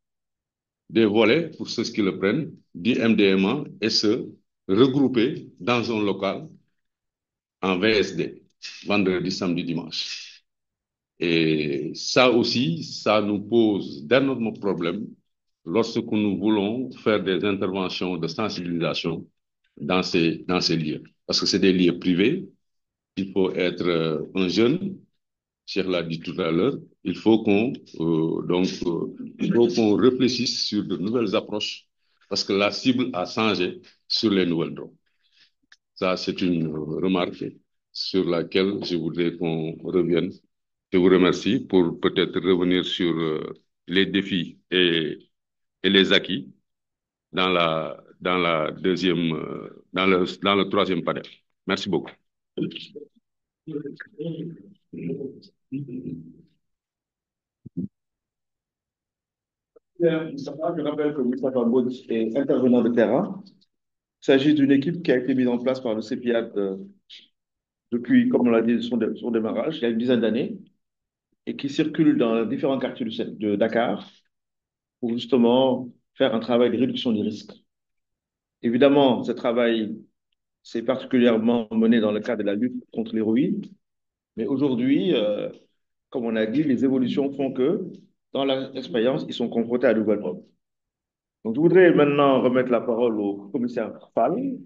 des volets pour ceux qui le prennent, du MDMA et se regrouper dans un local en VSD, vendredi, samedi, dimanche. Et ça aussi, ça nous pose d'énormes problèmes lorsque nous voulons faire des interventions de sensibilisation dans ces lieux. Parce que c'est des lieux privés, il faut être un jeune, Cheikh l'a dit tout à l'heure, il faut qu'on réfléchisse sur de nouvelles approches parce que la cible a changé sur les nouvelles drogues. Ça, c'est une remarque sur laquelle je voudrais qu'on revienne. Je vous remercie pour peut-être revenir sur les défis et les acquis dans le troisième panel. Merci beaucoup. Je rappelle que Moustapha Mbod est intervenant de terrain. Il s'agit d'une équipe qui a été mise en place par le CEPIAT depuis, comme on l'a dit, son démarrage, il y a une dizaine d'années, et qui circule dans différents quartiers de Dakar pour justement faire un travail de réduction des risques. Évidemment, ce travail s'est particulièrement mené dans le cadre de la lutte contre l'héroïne, mais aujourd'hui, comme on a dit, les évolutions font que dans l'expérience, ils sont confrontés à de nouvelles drogues. Donc, je voudrais maintenant remettre la parole au commissaire Fall,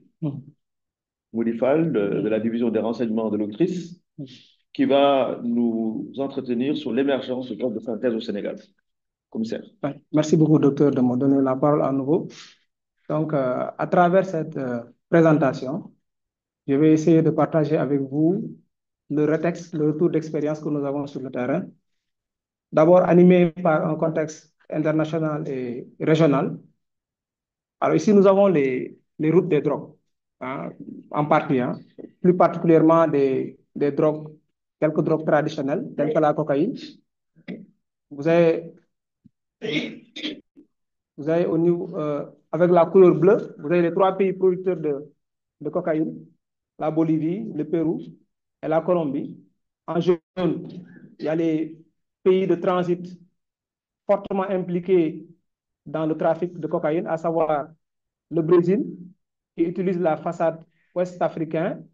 Moudi Fall, de la division des renseignements de l'Octrice, qui va nous entretenir sur l'émergence de drogues de synthèse au Sénégal. Commissaire. Merci beaucoup, docteur, de me donner la parole à nouveau. Donc, à travers cette présentation, je vais essayer de partager avec vous le retour d'expérience que nous avons sur le terrain. D'abord animé par un contexte international et régional. Alors ici, nous avons les routes des drogues, hein, en partie, hein, plus particulièrement des drogues, quelques drogues traditionnelles, telles que la cocaïne. Vous avez au niveau, avec la couleur bleue, vous avez les 3 pays producteurs de cocaïne, la Bolivie, le Pérou et la Colombie. En jaune, il y a les pays de transit fortement impliqués dans le trafic de cocaïne, à savoir le Brésil, qui utilise la façade ouest-africaine,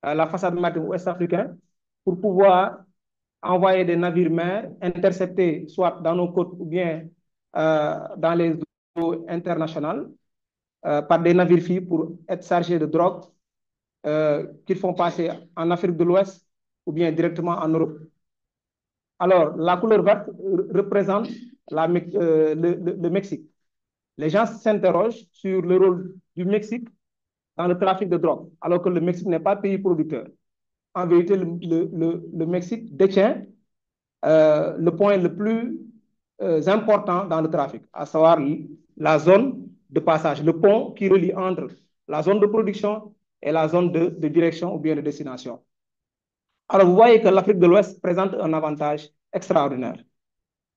la façade maritime ouest-africaine, pour pouvoir envoyer des navires-mers interceptés, soit dans nos côtes ou bien dans les eaux internationales, par des navires-filles pour être chargés de drogue qu'ils font passer en Afrique de l'Ouest ou bien directement en Europe. Alors, la couleur verte représente le Mexique. Les gens s'interrogent sur le rôle du Mexique dans le trafic de drogue, alors que le Mexique n'est pas pays producteur. En vérité, le Mexique détient le point le plus important dans le trafic, à savoir la zone de passage, le pont qui relie entre la zone de production et la zone de direction ou bien de destination. Alors, vous voyez que l'Afrique de l'Ouest présente un avantage extraordinaire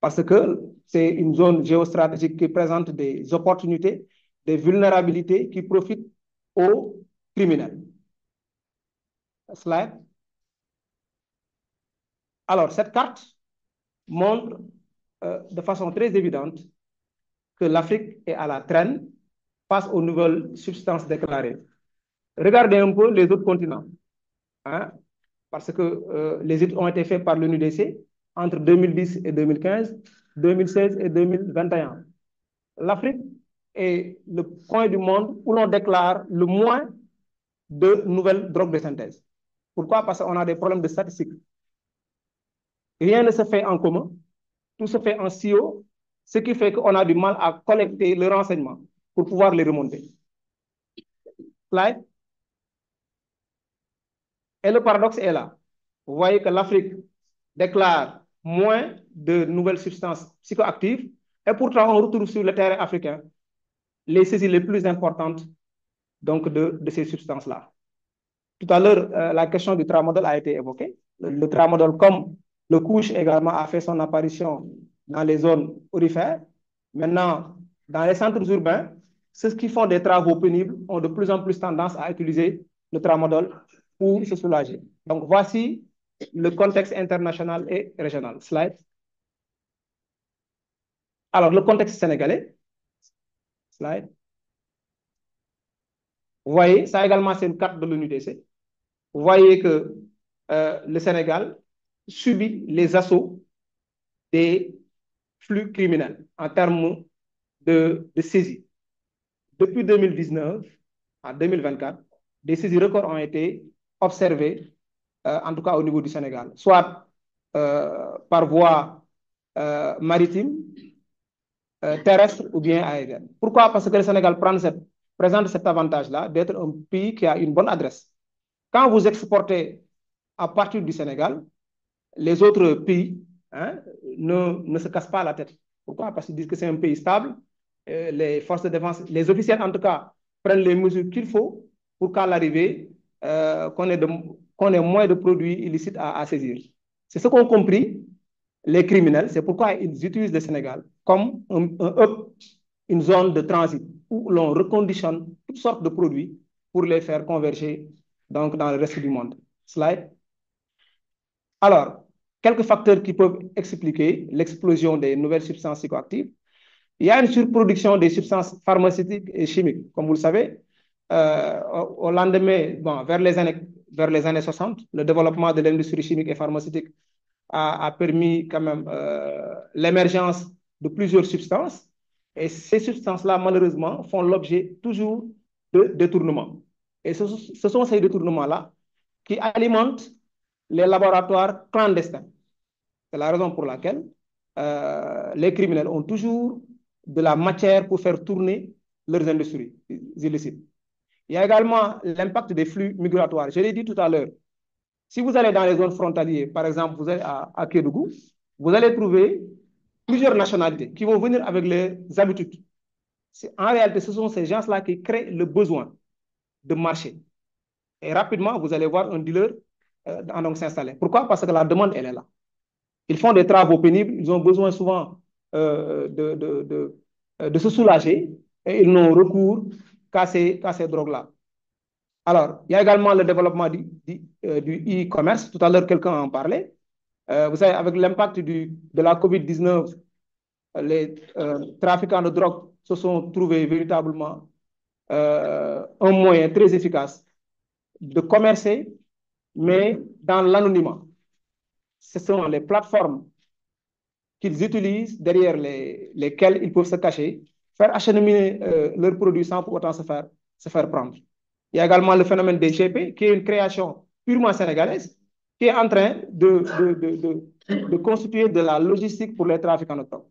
parce que c'est une zone géostratégique qui présente des opportunités, des vulnérabilités qui profitent aux criminels. Slide. Alors, cette carte montre de façon très évidente que l'Afrique est à la traîne face aux nouvelles substances déclarées. Regardez un peu les autres continents, hein, parce que les études ont été faites par l'ONUDC entre 2010 et 2015, 2016 et 2021. L'Afrique est le point du monde où l'on déclare le moins de nouvelles drogues de synthèse. Pourquoi? Parce qu'on a des problèmes de statistiques. Rien ne se fait en commun, tout se fait en silo, ce qui fait qu'on a du mal à collecter le renseignement pour pouvoir les remonter. Slide. Et le paradoxe est là. Vous voyez que l'Afrique déclare moins de nouvelles substances psychoactives et pourtant on retrouve sur le terrain africain les saisies les plus importantes donc de ces substances-là. Tout à l'heure, la question du tramadol a été évoquée. Le tramadol, comme le couche également, a fait son apparition dans les zones aurifères. Maintenant, dans les centres urbains, ceux qui font des travaux pénibles ont de plus en plus tendance à utiliser le tramadol pour se soulager. Donc, voici le contexte international et régional. Slide. Alors, le contexte sénégalais. Slide. Vous voyez, ça également, c'est une carte de l'ONUDC. Vous voyez que le Sénégal subit les assauts des flux criminels en termes de saisies. Depuis 2019 à 2024, des saisies records ont été observées, en tout cas au niveau du Sénégal, soit par voie maritime, terrestre ou bien aérienne. Pourquoi? Parce que le Sénégal présente cet avantage-là d'être un pays qui a une bonne adresse. Quand vous exportez à partir du Sénégal, les autres pays ne se cassent pas la tête. Pourquoi? Parce qu'ils disent que c'est un pays stable. Les forces de défense, les officiels en tout cas, prennent les mesures qu'il faut pour qu'à l'arrivée, qu'on ait moins de produits illicites à saisir. C'est ce qu'ont compris les criminels. C'est pourquoi ils utilisent le Sénégal comme un hub, une zone de transit où l'on reconditionne toutes sortes de produits pour les faire converger donc, dans le reste du monde. Slide. Alors, quelques facteurs qui peuvent expliquer l'explosion des nouvelles substances psychoactives. Il y a une surproduction des substances pharmaceutiques et chimiques. Comme vous le savez, au lendemain, vers les années 60, le développement de l'industrie chimique et pharmaceutique a permis quand même l'émergence de plusieurs substances. Et ces substances-là, malheureusement, font l'objet toujours de détournements. Et ce sont ces détournements-là qui alimentent les laboratoires clandestins. C'est la raison pour laquelle les criminels ont toujours de la matière pour faire tourner leurs industries illicites. Il y a également l'impact des flux migratoires. Je l'ai dit tout à l'heure. Si vous allez dans les zones frontalières, par exemple, vous allez à Kédougou, vous allez trouver plusieurs nationalités qui vont venir avec les habitudes. En réalité, ce sont ces gens-là qui créent le besoin de marché. Et rapidement, vous allez voir un dealer donc s'installer. Pourquoi? Parce que la demande, elle est là. Ils font des travaux pénibles, ils ont besoin souvent de se soulager et ils n'ont recours qu'à ces drogues-là. Alors, il y a également le développement du e-commerce. Tout à l'heure, quelqu'un en parlait. Vous savez, avec l'impact de la COVID-19, les trafiquants de drogue se sont trouvés véritablement un moyen très efficace de commercer, mais dans l'anonymat. Ce sont les plateformes qu'ils utilisent, derrière lesquelles ils peuvent se cacher, faire acheminer leurs produits sans pour autant se faire prendre. Il y a également le phénomène des GP, qui est une création purement sénégalaise, qui est en train de constituer de la logistique pour les trafiquants de drogue.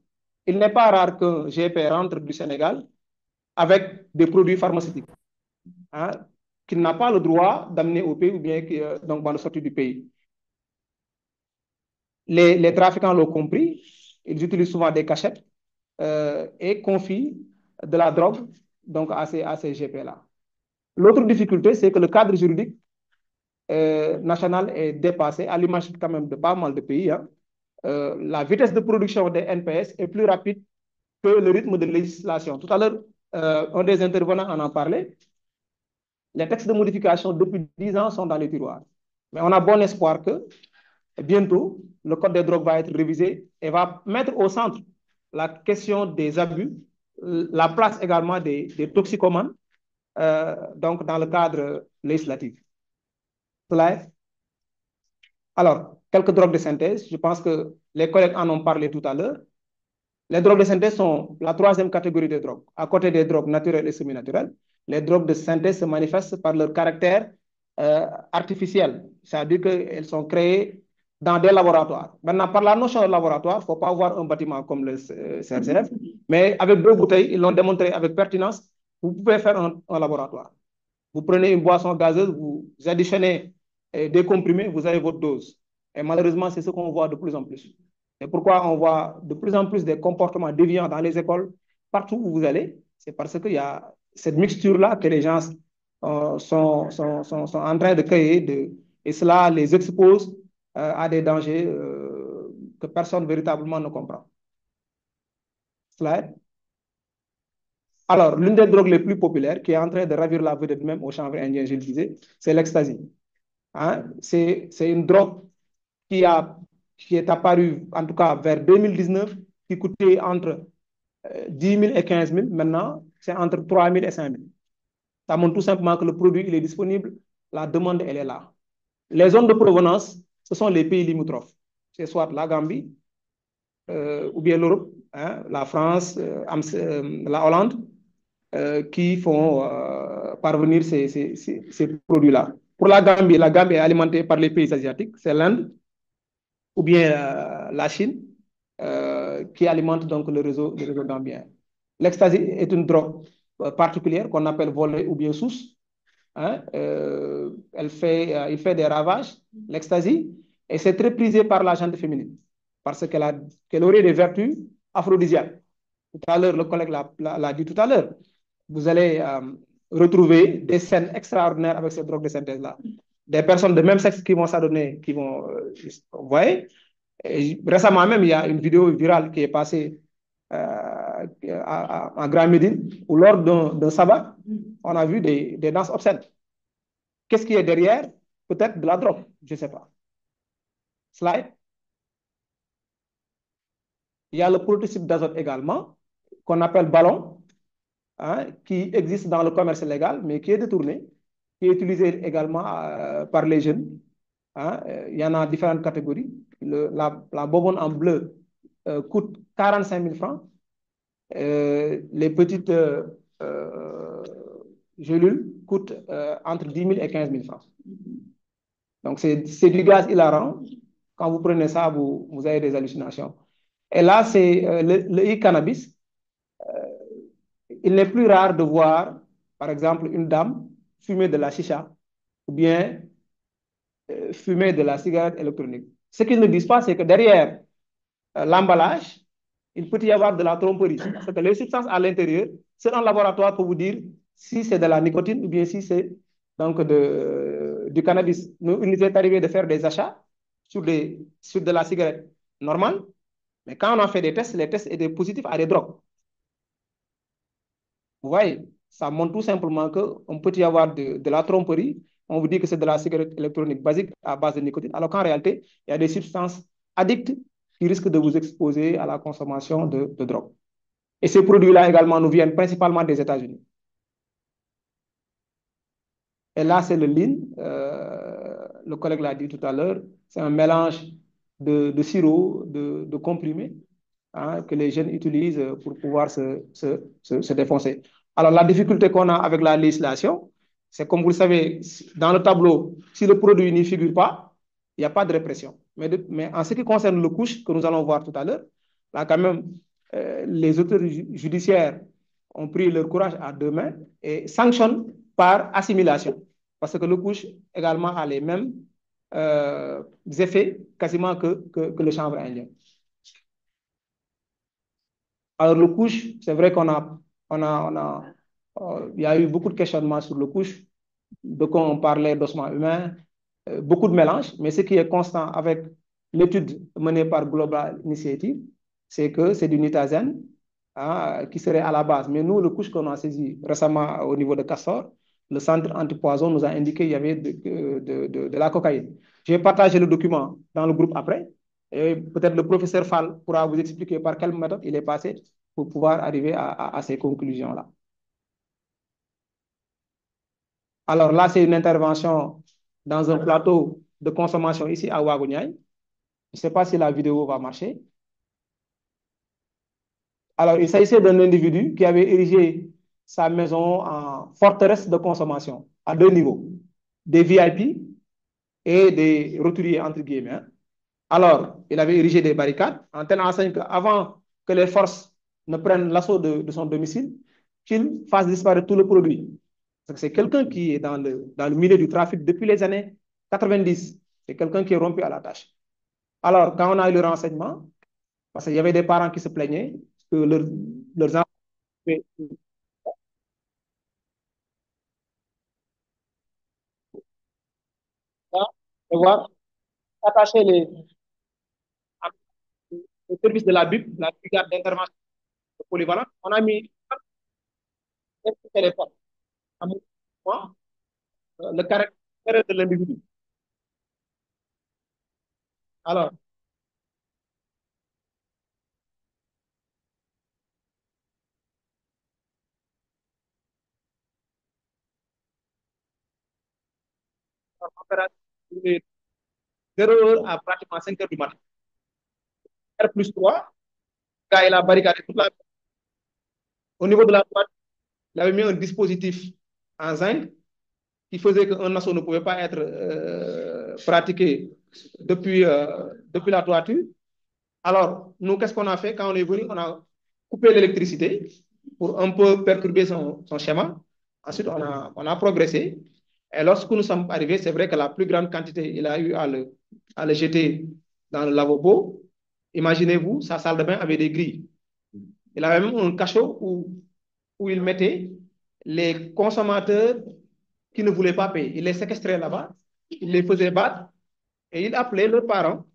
Il n'est pas rare qu'un GP rentre du Sénégal avec des produits pharmaceutiques qu'il n'a pas le droit d'amener au pays ou bien donc dans le sortie du pays. Les trafiquants l'ont compris, ils utilisent souvent des cachettes et confient de la drogue donc, à ces GP-là. L'autre difficulté, c'est que le cadre juridique national est dépassé, à l'image quand même de pas mal de pays. La vitesse de production des NPS est plus rapide que le rythme de législation. Tout à l'heure, un des intervenants en parlait. Les textes de modification depuis 10 ans sont dans les tiroirs. Mais on a bon espoir que bientôt, le code des drogues va être révisé et va mettre au centre la question des abus, la place également des toxicomanes, donc dans le cadre législatif. Slide. Alors, quelques drogues de synthèse. Je pense que les collègues en ont parlé tout à l'heure. Les drogues de synthèse sont la troisième catégorie de drogues. À côté des drogues naturelles et semi-naturelles, les drogues de synthèse se manifestent par leur caractère artificiel. C'est-à-dire qu'elles sont créées dans des laboratoires. Maintenant, par la notion de laboratoire, il ne faut pas avoir un bâtiment comme le CRCF, mais avec 2 bouteilles, ils l'ont démontré avec pertinence, vous pouvez faire un laboratoire. Vous prenez une boisson gazeuse, vous additionnez des comprimés, vous avez votre dose. Et malheureusement, c'est ce qu'on voit de plus en plus. Et pourquoi on voit de plus en plus des comportements déviants dans les écoles, partout où vous allez? C'est parce qu'il y a cette mixture-là que les gens sont en train de créer, et cela les expose à des dangers que personne véritablement ne comprend. Slide. Alors, l'une des drogues les plus populaires, qui est en train de ravir la vedette même au chanvre indien, je le disais, c'est l'ecstasy. C'est une drogue qui est apparue, en tout cas vers 2019, qui coûtait entre 10 000 et 15 000. Maintenant, c'est entre 3 000 et 5 000. Ça montre tout simplement que le produit il est disponible, la demande, elle est là. Les zones de provenance, ce sont les pays limitrophes. C'est soit la Gambie, ou bien l'Europe, hein, la France, la Hollande, qui font parvenir ces produits-là. Pour la Gambie est alimentée par les pays asiatiques, c'est l'Inde ou bien la Chine qui alimente donc le réseau gambien. L'ecstasy est une drogue particulière qu'on appelle volée ou bien sous. Hein, il fait des ravages, l'ecstasy, et c'est très prisé par la gente féminine parce qu'elle aurait des vertus aphrodisiaques. Tout à l'heure, le collègue l'a dit tout à l'heure. Vous allez retrouver des scènes extraordinaires avec ces drogues de synthèse-là. Des personnes de même sexe qui vont s'adonner, vous voyez. Et récemment même, il y a une vidéo virale qui est passée en Grand Médine, où lors d'un sabbat, on a vu des danses obscènes. Qu'est-ce qui est derrière? Peut-être de la drogue, je ne sais pas. Slide. Il y a le protoxyde d'azote également, qu'on appelle ballon, hein, qui existe dans le commerce légal, mais qui est détourné, qui est utilisé également par les jeunes. Hein. Il y en a différentes catégories. La bonbonne en bleu coûte 45 000 francs. Les petites gélules coûtent entre 10 000 et 15 000 francs. Donc, c'est du gaz hilarant. Quand vous prenez ça, vous avez des hallucinations. Et là, c'est le e-cannabis. Il n'est plus rare de voir, par exemple, une dame fumer de la chicha ou bien fumer de la cigarette électronique. Ce qu'ils ne disent pas, c'est que derrière l'emballage, il peut y avoir de la tromperie. Parce que les substances à l'intérieur, c'est un laboratoire pour vous dire si c'est de la nicotine ou bien si c'est donc du cannabis. Nous, il nous est arrivé de faire des achats sur de la cigarette normale, mais quand on a fait des tests, les tests étaient positifs à des drogues. Vous voyez, ça montre tout simplement qu'on peut y avoir de la tromperie. On vous dit que c'est de la cigarette électronique basique à base de nicotine, alors qu'en réalité, il y a des substances addictes qui risquent de vous exposer à la consommation de drogue. Et ces produits-là également nous viennent principalement des États-Unis. Et là, c'est le lean. Le collègue l'a dit tout à l'heure. C'est un mélange de sirop, de comprimés, hein, que les jeunes utilisent pour pouvoir se défoncer. Alors, la difficulté qu'on a avec la législation, c'est comme vous le savez, dans le tableau, si le produit n'y figure pas, il n'y a pas de répression. Mais en ce qui concerne le couche que nous allons voir tout à l'heure, là, quand même, les autorités judiciaires ont pris leur courage à deux mains et sanctionnent par assimilation. Parce que le couche également a les mêmes effets quasiment que le chanvre indien. Alors, le couche, c'est vrai il y a eu beaucoup de questionnements sur le couche. De quoi on parlait d'ossements humains, beaucoup de mélanges, mais ce qui est constant avec l'étude menée par Global Initiative, c'est que c'est du nitazène hein, qui serait à la base. Mais nous, le couche qu'on a saisi récemment au niveau de Castor, le centre antipoison nous a indiqué qu'il y avait de la cocaïne. Je vais partager le document dans le groupe après. Et peut-être le professeur Fall pourra vous expliquer par quelle méthode il est passé pour pouvoir arriver à ces conclusions-là. Alors là, c'est une intervention dans un plateau de consommation ici à Ouagouniaï. Je ne sais pas si la vidéo va marcher. Alors, il s'agissait d'un individu qui avait érigé sa maison en forteresse de consommation à deux niveaux, des VIP et des roturiers, entre guillemets. Hein. Alors, il avait érigé des barricades en telle enseigne qu'avant que les forces ne prennent l'assaut de son domicile, qu'il fasse disparaître tout le produit. C'est quelqu'un qui est dans le milieu du trafic depuis les années 90. C'est quelqu'un qui est rompu à la tâche. Alors, quand on a eu le renseignement, parce qu'il y avait des parents qui se plaignaient que leurs enfants devoir attacher les services de la BIP, la brigade d'intervention polyvalente. On a mis un téléphone. Le caractère de l'individu. Alors, l'opération, 0 heure à pratiquement 5 heures du matin. R plus 3, gars, il a barricadé toute la... Au niveau de la droite, il avait mis un dispositif en zinc qui faisait qu'un assaut ne pouvait pas être pratiqué depuis la toiture. Alors, nous, qu'est-ce qu'on a fait quand on est venu? On a coupé l'électricité pour un peu perturber son schéma. Ensuite, on a progressé. Et lorsque nous sommes arrivés, c'est vrai que la plus grande quantité, il a eu à le jeter dans le lavabo. Imaginez-vous, sa salle de bain avait des grilles. Il avait même un cachot où il mettait les consommateurs qui ne voulaient pas payer. Il les séquestrait là-bas, il les faisait battre et il appelait leurs parents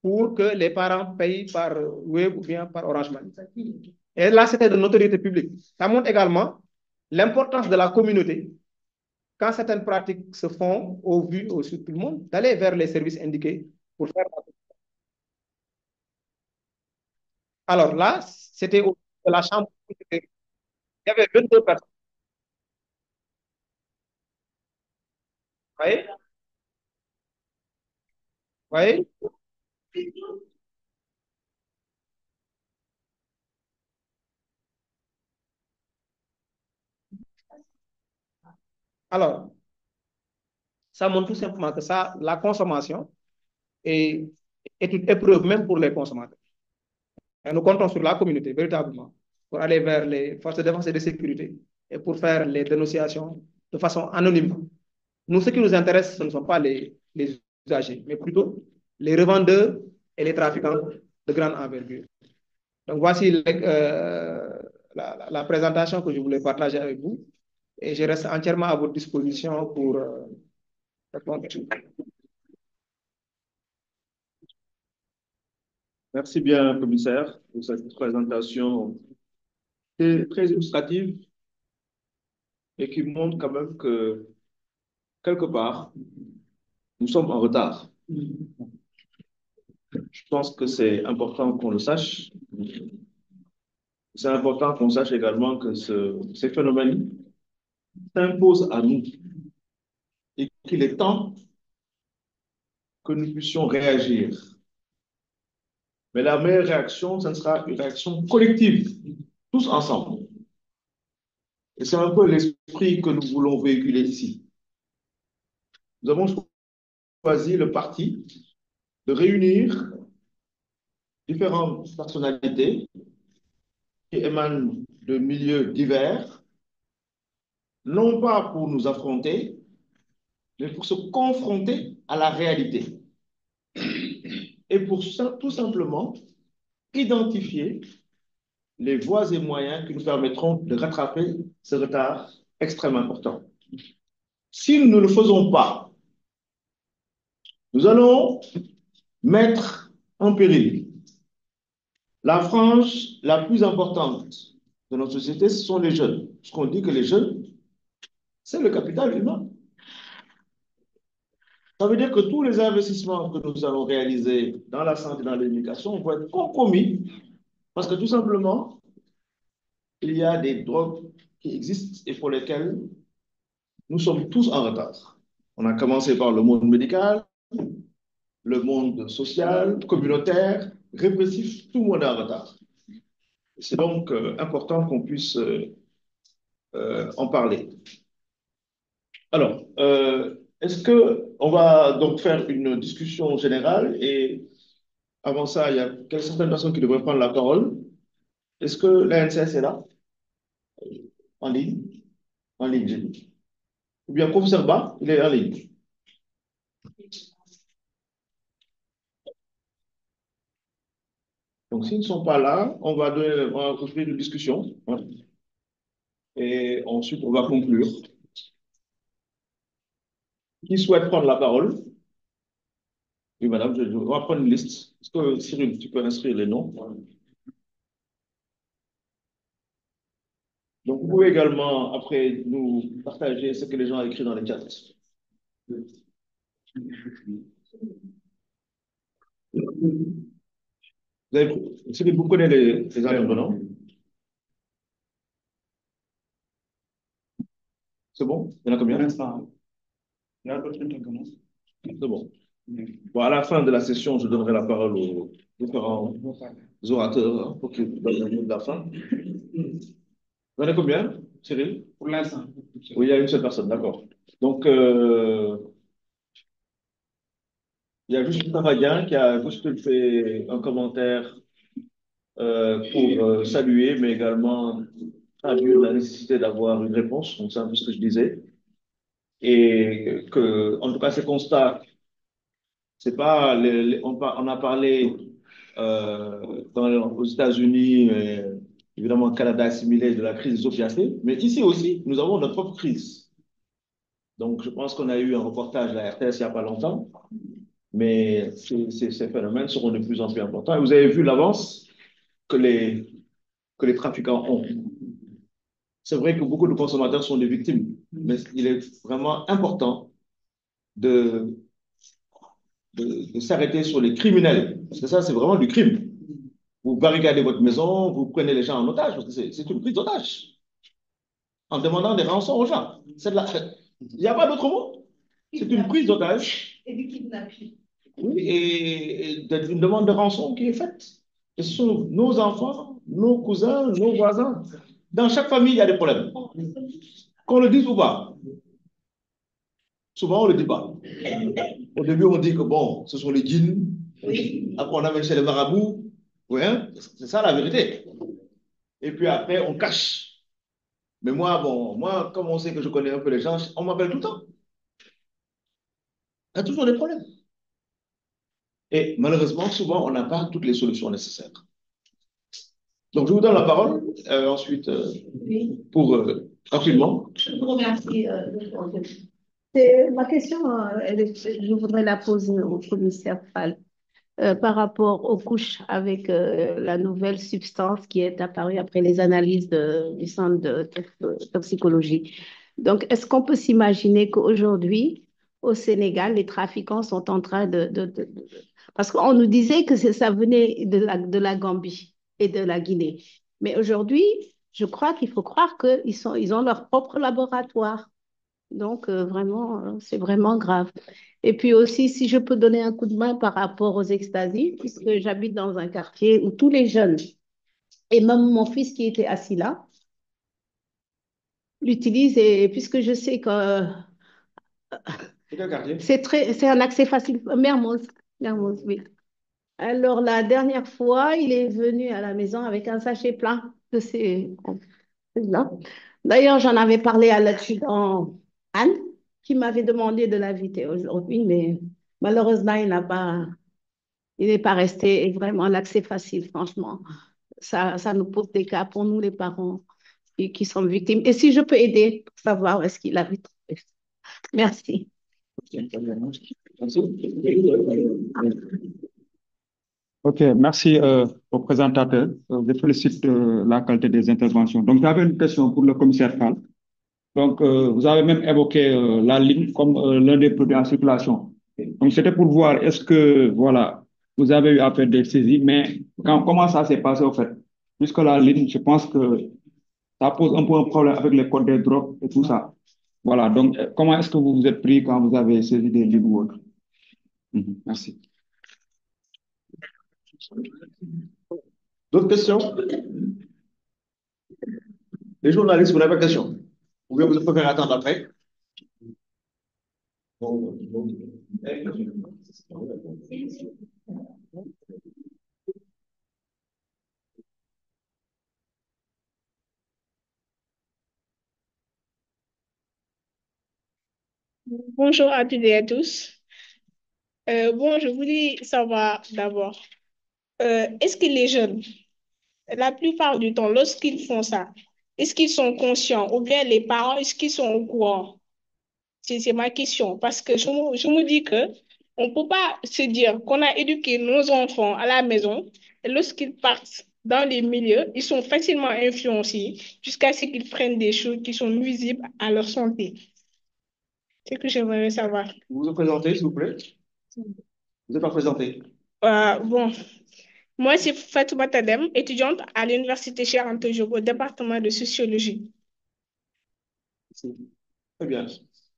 pour que les parents payent par Wave ou bien par Orange Money. Et là, c'était de notoriété publique. Ça montre également l'importance de la communauté, quand certaines pratiques se font au vu, au sud de tout le monde, d'aller vers les services indiqués pour faire. Alors là, c'était au de la chambre. Il y avait 22 personnes. Vous voyez? Vous voyez? Alors, ça montre tout simplement que ça, la consommation est, est une épreuve même pour les consommateurs. Et nous comptons sur la communauté, véritablement, pour aller vers les forces de défense et de sécurité et pour faire les dénonciations de façon anonyme. Nous, ce qui nous intéresse, ce ne sont pas les usagers, mais plutôt les revendeurs et les trafiquants de grande envergure. Donc, voici la présentation que je voulais partager avec vous et je reste entièrement à votre disposition pour répondre. Merci bien, commissaire, pour cette présentation très illustrative et qui montre quand même que, quelque part, nous sommes en retard. Je pense que c'est important qu'on le sache. C'est important qu'on sache également que ces phénomènes s'imposent à nous et qu'il est temps que nous puissions réagir. Mais la meilleure réaction, ce sera une réaction collective, tous ensemble. Et c'est un peu l'esprit que nous voulons véhiculer ici. Nous avons choisi le parti de réunir différentes personnalités qui émanent de milieux divers, non pas pour nous affronter, mais pour se confronter à la réalité. Et pour ça, tout simplement, identifier les voies et moyens qui nous permettront de rattraper ce retard extrêmement important. Si nous ne le faisons pas, nous allons mettre en péril la frange la plus importante de notre société, ce sont les jeunes. Parce qu'on dit que les jeunes, c'est le capital humain. Ça veut dire que tous les investissements que nous allons réaliser dans la santé et dans l'éducation vont être compromis parce que tout simplement, il y a des drogues qui existent et pour lesquelles nous sommes tous en retard. On a commencé par le monde médical, le monde social, communautaire, répressif, tout le monde est en retard. C'est donc important qu'on puisse en parler. Alors, est-ce qu'on va donc faire une discussion générale et avant ça, il y a certaines personnes qui devraient prendre la parole. Est-ce que l'ANCS est là? En ligne? En ligne, j'ai dit. Ou bien professeur Ba, il est en ligne. Donc, s'ils ne sont pas là, on va ouvrir une discussion. Et ensuite, on va conclure. Qui souhaite prendre la parole? Oui, madame, je vais prendre une liste. Est-ce que Cyril, tu peux inscrire les noms? Donc, vous pouvez également, après, nous partager ce que les gens ont écrit dans les chats. Cyril, vous connaissez les intervenants? C'est bon? Il y en a combien? C'est bon. Bon, à la fin de la session, je donnerai la parole aux différents orateurs hein, pour qu'ils donnent le mot de la fin. Vous en avez combien, Cyril? Pour l'instant. Oui, il y a une seule personne, d'accord. Donc, il y a juste Tamadien qui a juste fait un commentaire pour saluer, mais également traduire la nécessité d'avoir une réponse. Donc, c'est un peu ce que je disais. Et que, en tout cas, ces constats, c'est pas on a parlé aux États-Unis, évidemment au Canada assimilé de la crise des opiacés, mais ici aussi, nous avons notre propre crise. Donc, je pense qu'on a eu un reportage à la RTS il n'y a pas longtemps, mais ces phénomènes seront de plus en plus importants. Et vous avez vu l'avance que les trafiquants ont. C'est vrai que beaucoup de consommateurs sont des victimes, mais il est vraiment important de s'arrêter sur les criminels, parce que ça, c'est vraiment du crime. Vous barricadez votre maison, vous prenez les gens en otage, parce que c'est une prise d'otage, en demandant des rançons aux gens. Il n'y a pas d'autre mot. C'est une prise d'otage. Et du kidnapping. Oui, et une demande de rançon qui est faite. Et ce sont nos enfants, nos cousins, nos voisins. Dans chaque famille, il y a des problèmes. Qu'on le dise ou pas. Souvent, on ne le dit pas. Au début, on dit que bon, ce sont les djinns. Oui. Après, on amène chez les marabouts. Oui, hein? C'est ça la vérité. Et puis après, on cache. Mais moi, comme on sait que je connais un peu les gens, on m'appelle tout le temps. Il y a toujours des problèmes. Et malheureusement, souvent, on n'a pas toutes les solutions nécessaires. Donc, je vous donne la parole ensuite pour rapidement. Je vous remercie. Ma question, je voudrais la poser au commissaire Fall par rapport aux couches avec la nouvelle substance qui est apparue après les analyses du centre de toxicologie. Donc, est-ce qu'on peut s'imaginer qu'aujourd'hui, au Sénégal, les trafiquants sont en train parce qu'on nous disait que ça venait de la Gambie et de la Guinée. Mais aujourd'hui, je crois qu'il faut croire qu'ils ont leur propre laboratoire. Donc, vraiment, c'est vraiment grave. Et puis aussi, si je peux donner un coup de main par rapport aux extasies, puisque j'habite dans un quartier où tous les jeunes, et même mon fils qui était assis là, l'utilisent, et puisque je sais que c'est un accès facile. Mermoz, oui. Alors, la dernière fois, il est venu à la maison avec un sachet plein de ces... Là. D'ailleurs, j'en avais parlé à l'adjudant Anne, qui m'avait demandé de l'inviter aujourd'hui, mais malheureusement, il n'est pas resté. Et vraiment, l'accès facile, franchement, ça nous pose des cas pour nous, les parents, qui sommes victimes. Et si je peux aider pour savoir où est-ce qu'il a trouvé. Merci. Ok, merci au présentateur. Je félicite la qualité des interventions. Donc, j'avais une question pour le commissaire Fall. Donc, vous avez même évoqué la ligne comme l'un des produits en circulation. Donc, c'était pour voir, est-ce que, voilà, vous avez eu à faire des saisies, mais comment ça s'est passé au fait? Puisque la ligne, je pense que ça pose un peu un problème avec les codes des drogues et tout ça. Voilà, donc, comment est-ce que vous vous êtes pris quand vous avez saisi des lignes ou autres? Merci. D'autres questions? Les journalistes, vous n'avez pas de questions? Ou bien vous préférez attendre après? Bonjour à toutes et à tous. Bon, je voulais savoir d'abord, est-ce que les jeunes, la plupart du temps, lorsqu'ils font ça, est-ce qu'ils sont conscients ou bien les parents, est-ce qu'ils sont au courant? C'est ma question parce que je me dis que on ne peut pas se dire qu'on a éduqué nos enfants à la maison et lorsqu'ils partent dans les milieux, ils sont facilement influencés jusqu'à ce qu'ils prennent des choses qui sont nuisibles à leur santé. C'est ce que j'aimerais savoir. Vous vous présentez, s'il vous plaît? Vous n'êtes pas présenté. Bon, moi, c'est Fatouma Tadem, étudiante à l'Université Cheikh Anta Diop au département de sociologie. Très bien.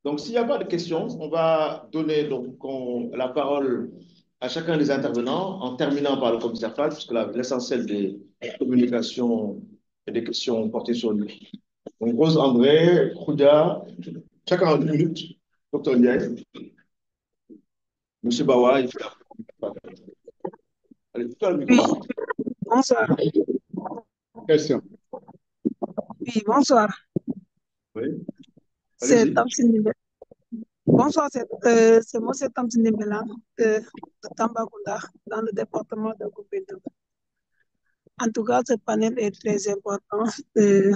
Donc, s'il n'y a pas de questions, on va donner donc, la parole à chacun des intervenants, en terminant par le commissaire Fall, puisque l'essentiel des communications et des questions portées sur lui. Donc, Rose André, Khoudia, chacun en 2 minutes. Docteur Ndiaye, M. Bawa, il faut la Allez, toi, le micro. Oui, bonsoir. Question. Oui, bonsoir. Oui, C'est allez-y. Tamsine Ndembela. Bonsoir, c'est moi, Tamsine Ndembela de Tambacounda, dans le département de Koumpentoum. En tout cas, ce panel est très important. J'ai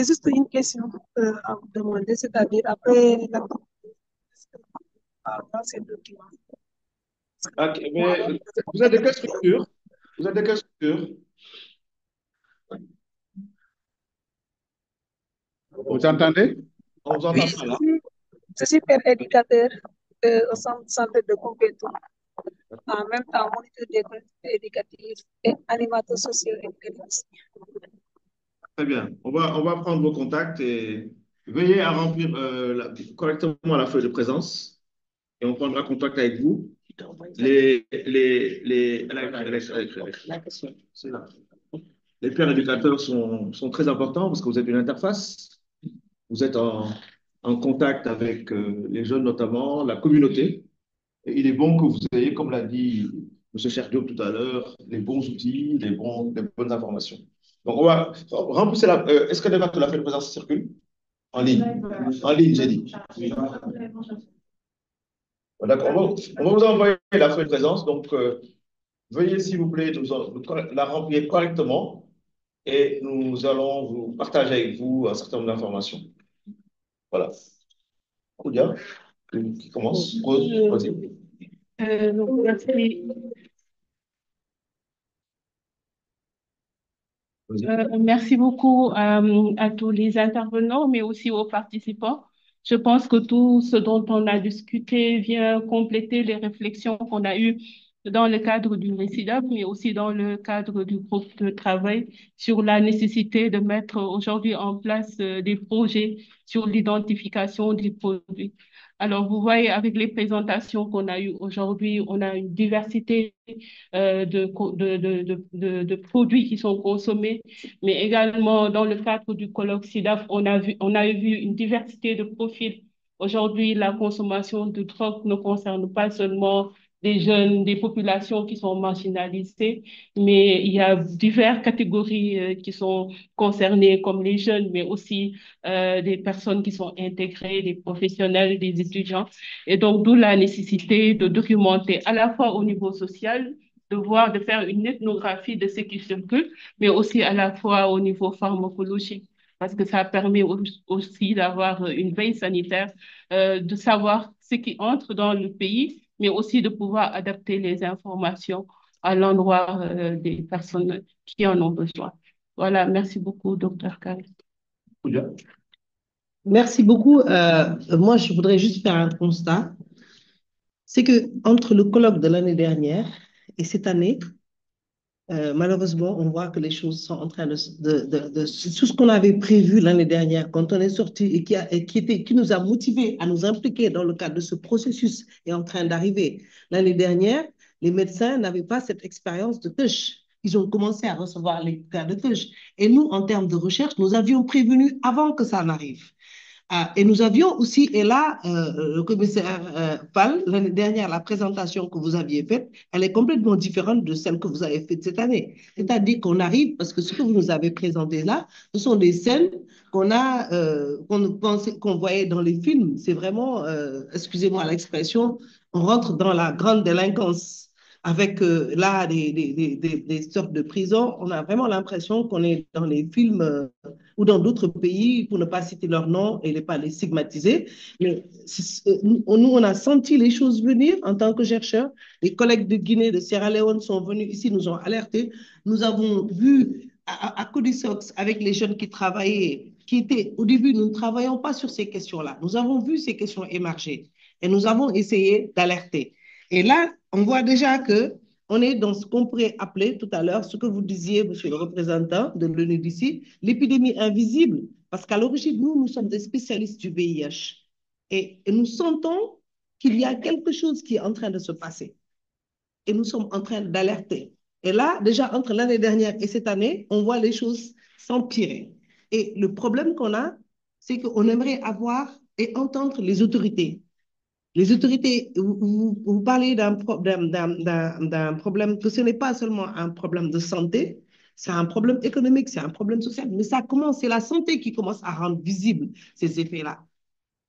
juste une question à vous demander, c'est-à-dire après la avoir ces documents. Ok, mais vous êtes de quelle structure? Vous êtes de quelle structure? Vous entendez? On vous entend Oui, pas là. je suis père éducateur au centre de Koumpentoum. En même temps, moniteur d'école éducative et animateur socio-éducatif. Très bien. On va prendre vos contacts et veuillez à remplir correctement la feuille de présence et on prendra contact avec vous. C'est là. Les pères éducateurs sont très importants parce que vous êtes une interface. Vous êtes en contact avec les jeunes, notamment la communauté. Et il est bon que vous ayez, comme l'a dit M. Cheikh Diop tout à l'heure, les bons outils, les bonnes informations. Donc, on va remplir la. Est-ce que déjà que la feuille de présence circule? En ligne. En ligne, j'ai dit. D'accord. On va vous envoyer la feuille de présence. Donc, veuillez, s'il vous plaît, la remplir correctement et nous allons vous partager avec vous un certain nombre d'informations. Voilà. Khoudia, qui commence. Rose, vas-y. Merci. Merci beaucoup à tous les intervenants, mais aussi aux participants. Je pense que tout ce dont on a discuté vient compléter les réflexions qu'on a eues dans le cadre du RECIDAP, mais aussi dans le cadre du groupe de travail sur la nécessité de mettre aujourd'hui en place des projets sur l'identification des produits. Alors, vous voyez, avec les présentations qu'on a eues aujourd'hui, on a une diversité de produits qui sont consommés, mais également dans le cadre du colloque SIDAF, on a vu une diversité de profils. Aujourd'hui, la consommation de drogue ne concerne pas seulement des jeunes, des populations qui sont marginalisées, mais il y a diverses catégories qui sont concernées, comme les jeunes, mais aussi des personnes qui sont intégrées, des professionnels, des étudiants. Et donc, d'où la nécessité de documenter à la fois au niveau social, de faire une ethnographie de ce qui circule, mais aussi à la fois au niveau pharmacologique, parce que ça permet aussi d'avoir une veille sanitaire, de savoir ce qui entre dans le pays, mais aussi de pouvoir adapter les informations à l'endroit des personnes qui en ont besoin. Voilà, merci beaucoup, Dr. Karim. Merci beaucoup. Moi, je voudrais juste faire un constat. C'est que entre le colloque de l'année dernière et cette année, malheureusement, on voit que les choses sont en train tout ce qu'on avait prévu l'année dernière, quand on est sorti et qui nous a motivés à nous impliquer dans le cadre de ce processus est en train d'arriver. L'année dernière, les médecins n'avaient pas cette expérience de TUSH. Ils ont commencé à recevoir les cas de TUSH. Et nous, en termes de recherche, nous avions prévenu avant que ça n'arrive. Et nous avions aussi, et là, le commissaire Fall, l'année dernière, la présentation que vous aviez faite, elle est complètement différente de celle que vous avez faite cette année. C'est-à-dire qu'on arrive, parce que ce que vous nous avez présenté là, ce sont des scènes qu'on voyait dans les films. C'est vraiment, excusez-moi l'expression, on rentre dans la grande délinquance. Avec là des sortes de prisons, on a vraiment l'impression qu'on est dans les films ou dans d'autres pays, pour ne pas citer leur nom et ne pas les stigmatiser. Mais nous, on a senti les choses venir en tant que chercheurs. Les collègues de Guinée, de Sierra Leone sont venus ici, nous ont alertés. Nous avons vu à Codisox, avec les jeunes qui travaillaient, au début, nous ne travaillions pas sur ces questions-là. Nous avons vu ces questions émerger et nous avons essayé d'alerter. Et là, on voit déjà qu'on est dans ce qu'on pourrait appeler tout à l'heure, ce que vous disiez, monsieur le représentant de l'ONU d'ici, l'épidémie invisible. Parce qu'à l'origine, nous sommes des spécialistes du VIH. Et nous sentons qu'il y a quelque chose qui est en train de se passer. Et nous sommes en train d'alerter. Et là, déjà, entre l'année dernière et cette année, on voit les choses s'empirer. Et le problème qu'on a, c'est qu'on aimerait avoir et entendre les autorités. Les autorités, vous parlez d'un problème que ce n'est pas seulement un problème de santé, c'est un problème économique, c'est un problème social, mais ça commence, c'est la santé qui commence à rendre visible ces effets-là.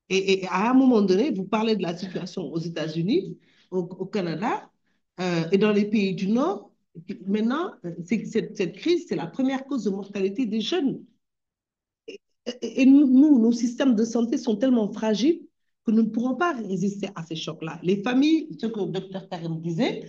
Et à un moment donné, vous parlez de la situation aux États-Unis, au Canada et dans les pays du Nord. Maintenant, cette crise, c'est la première cause de mortalité des jeunes. Et nous, nos systèmes de santé sont tellement fragiles que nous ne pourrons pas résister à ces chocs-là. Les familles, ce que le docteur Karim disait,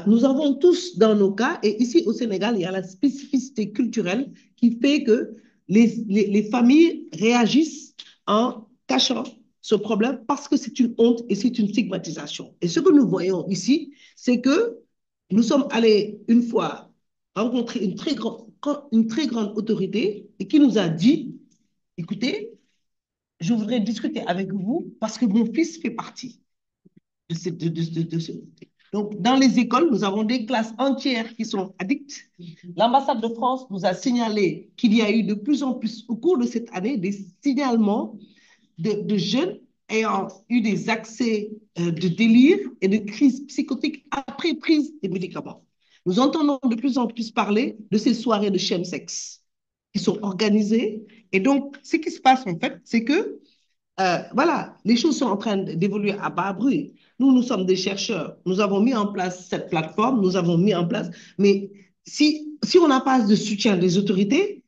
nous avons tous dans nos cas, et ici au Sénégal, il y a la spécificité culturelle qui fait que les familles réagissent en cachant ce problème parce que c'est une honte et c'est une stigmatisation. Et ce que nous voyons ici, c'est que nous sommes allés une fois rencontrer une très grande autorité et qui nous a dit, écoutez, je voudrais discuter avec vous parce que mon fils fait partie de ce. Donc, dans les écoles, nous avons des classes entières qui sont addictes. L'ambassade de France nous a signalé qu'il y a eu de plus en plus, au cours de cette année, des signalements de jeunes ayant eu des accès de délire et de crise psychotique après prise des médicaments. Nous entendons de plus en plus parler de ces soirées de chemsex qui sont organisées. Et donc, ce qui se passe en fait, c'est que, voilà, les choses sont en train d'évoluer à bas bruit. Nous sommes des chercheurs. Nous avons mis en place cette plateforme, nous avons mis en place, mais si on n'a pas de soutien des autorités,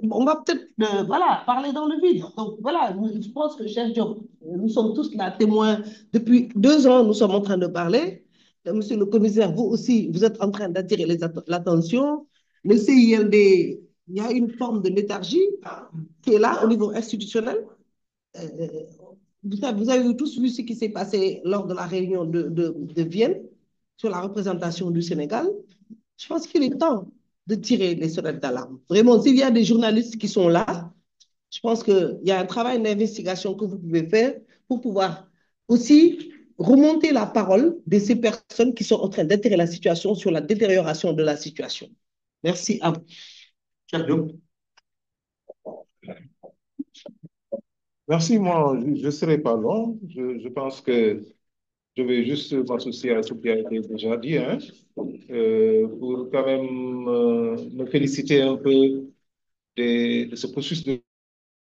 on va peut-être voilà, parler dans le vide. Donc voilà, je pense que, cher Diop, nous sommes tous là témoins. Depuis 2 ans, nous sommes en train de parler. Monsieur le commissaire, vous aussi, vous êtes en train d'attirer l'attention. Le CILD, il y a une forme de léthargie qui est là au niveau institutionnel. Vous avez tous vu ce qui s'est passé lors de la réunion de Vienne sur la représentation du Sénégal. Je pense qu'il est temps de tirer les sonnettes d'alarme. Vraiment, s'il y a des journalistes qui sont là, je pense qu'il y a un travail d'investigation que vous pouvez faire pour pouvoir aussi remonter la parole de ces personnes qui sont en train d'altérer la situation sur la détérioration de la situation. Merci à vous. Merci, moi, je ne serai pas long. Je pense que je vais juste m'associer à ce qui a été déjà dit, hein, pour quand même me féliciter un peu de ce processus de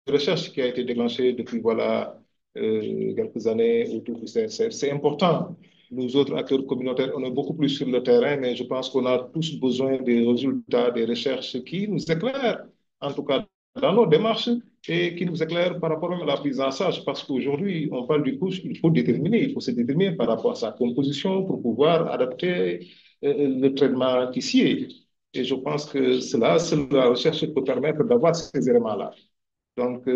recherche qui a été déclenché depuis voilà, quelques années autour du CNCR. C'est important. Nous autres acteurs communautaires, on est beaucoup plus sur le terrain, mais je pense qu'on a tous besoin des résultats, des recherches qui nous éclairent, en tout cas dans nos démarches, et qui nous éclairent par rapport à la prise en charge. Parce qu'aujourd'hui, on parle du couche, il faut se déterminer par rapport à sa composition pour pouvoir adapter le traitement qui s'y est. Et je pense que la recherche peut permettre d'avoir ces éléments-là. Donc,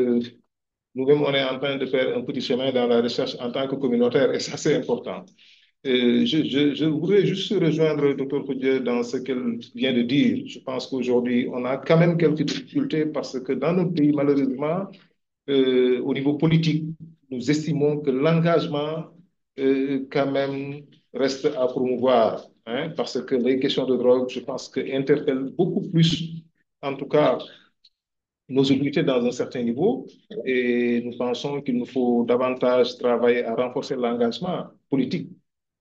nous-mêmes, on est en train de faire un petit chemin dans la recherche en tant que communautaire, et ça, c'est important. Je voudrais juste rejoindre le Dr Khoudia dans ce qu'elle vient de dire. Je pense qu'aujourd'hui, on a quand même quelques difficultés parce que dans notre pays, malheureusement, au niveau politique, nous estimons que l'engagement, quand même, reste à promouvoir. Hein, parce que les questions de drogue, je pense qu'interpellent beaucoup plus, en tout cas, nos autorités dans un certain niveau. Et nous pensons qu'il nous faut davantage travailler à renforcer l'engagement politique,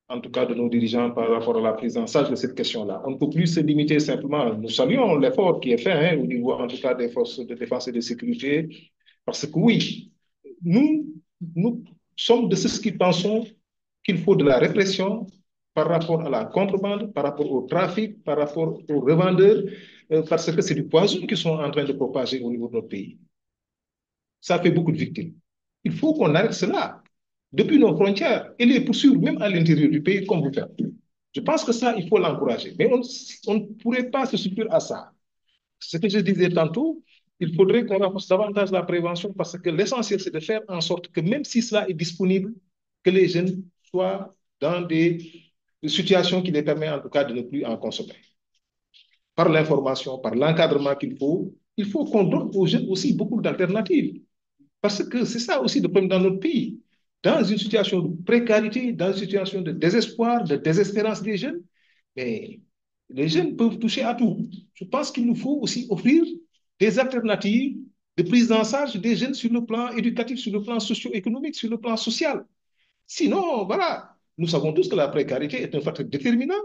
en tout cas de nos dirigeants par rapport à la prise en charge de cette question-là. On ne peut plus se limiter simplement. Nous saluons l'effort qui est fait, hein, au niveau, en tout cas, des forces de défense et de sécurité, parce que oui, nous sommes de ceux qui pensons qu'il faut de la répression par rapport à la contrebande, par rapport au trafic, par rapport aux revendeurs, parce que c'est du poison qu'ils sont en train de propager au niveau de notre pays. Ça fait beaucoup de victimes. Il faut qu'on arrête cela depuis nos frontières et les poursuivre même à l'intérieur du pays comme vous faites. Je pense que ça, il faut l'encourager. Mais on ne pourrait pas se suffire à ça. Ce que je disais tantôt, il faudrait qu'on renforce davantage la prévention parce que l'essentiel, c'est de faire en sorte que même si cela est disponible, que les jeunes soient dans des situations qui les permettent en tout cas de ne plus en consommer. Par l'information, par l'encadrement qu'il faut, il faut qu'on donne aux jeunes aussi beaucoup d'alternatives. Parce que c'est ça aussi le problème dans notre pays. dans une situation de précarité, dans une situation de désespoir, de désespérance des jeunes, mais les jeunes peuvent toucher à tout. Je pense qu'il nous faut aussi offrir des alternatives de prise en charge des jeunes sur le plan éducatif, sur le plan socio-économique, sur le plan social. Sinon, voilà, nous savons tous que la précarité est un facteur déterminant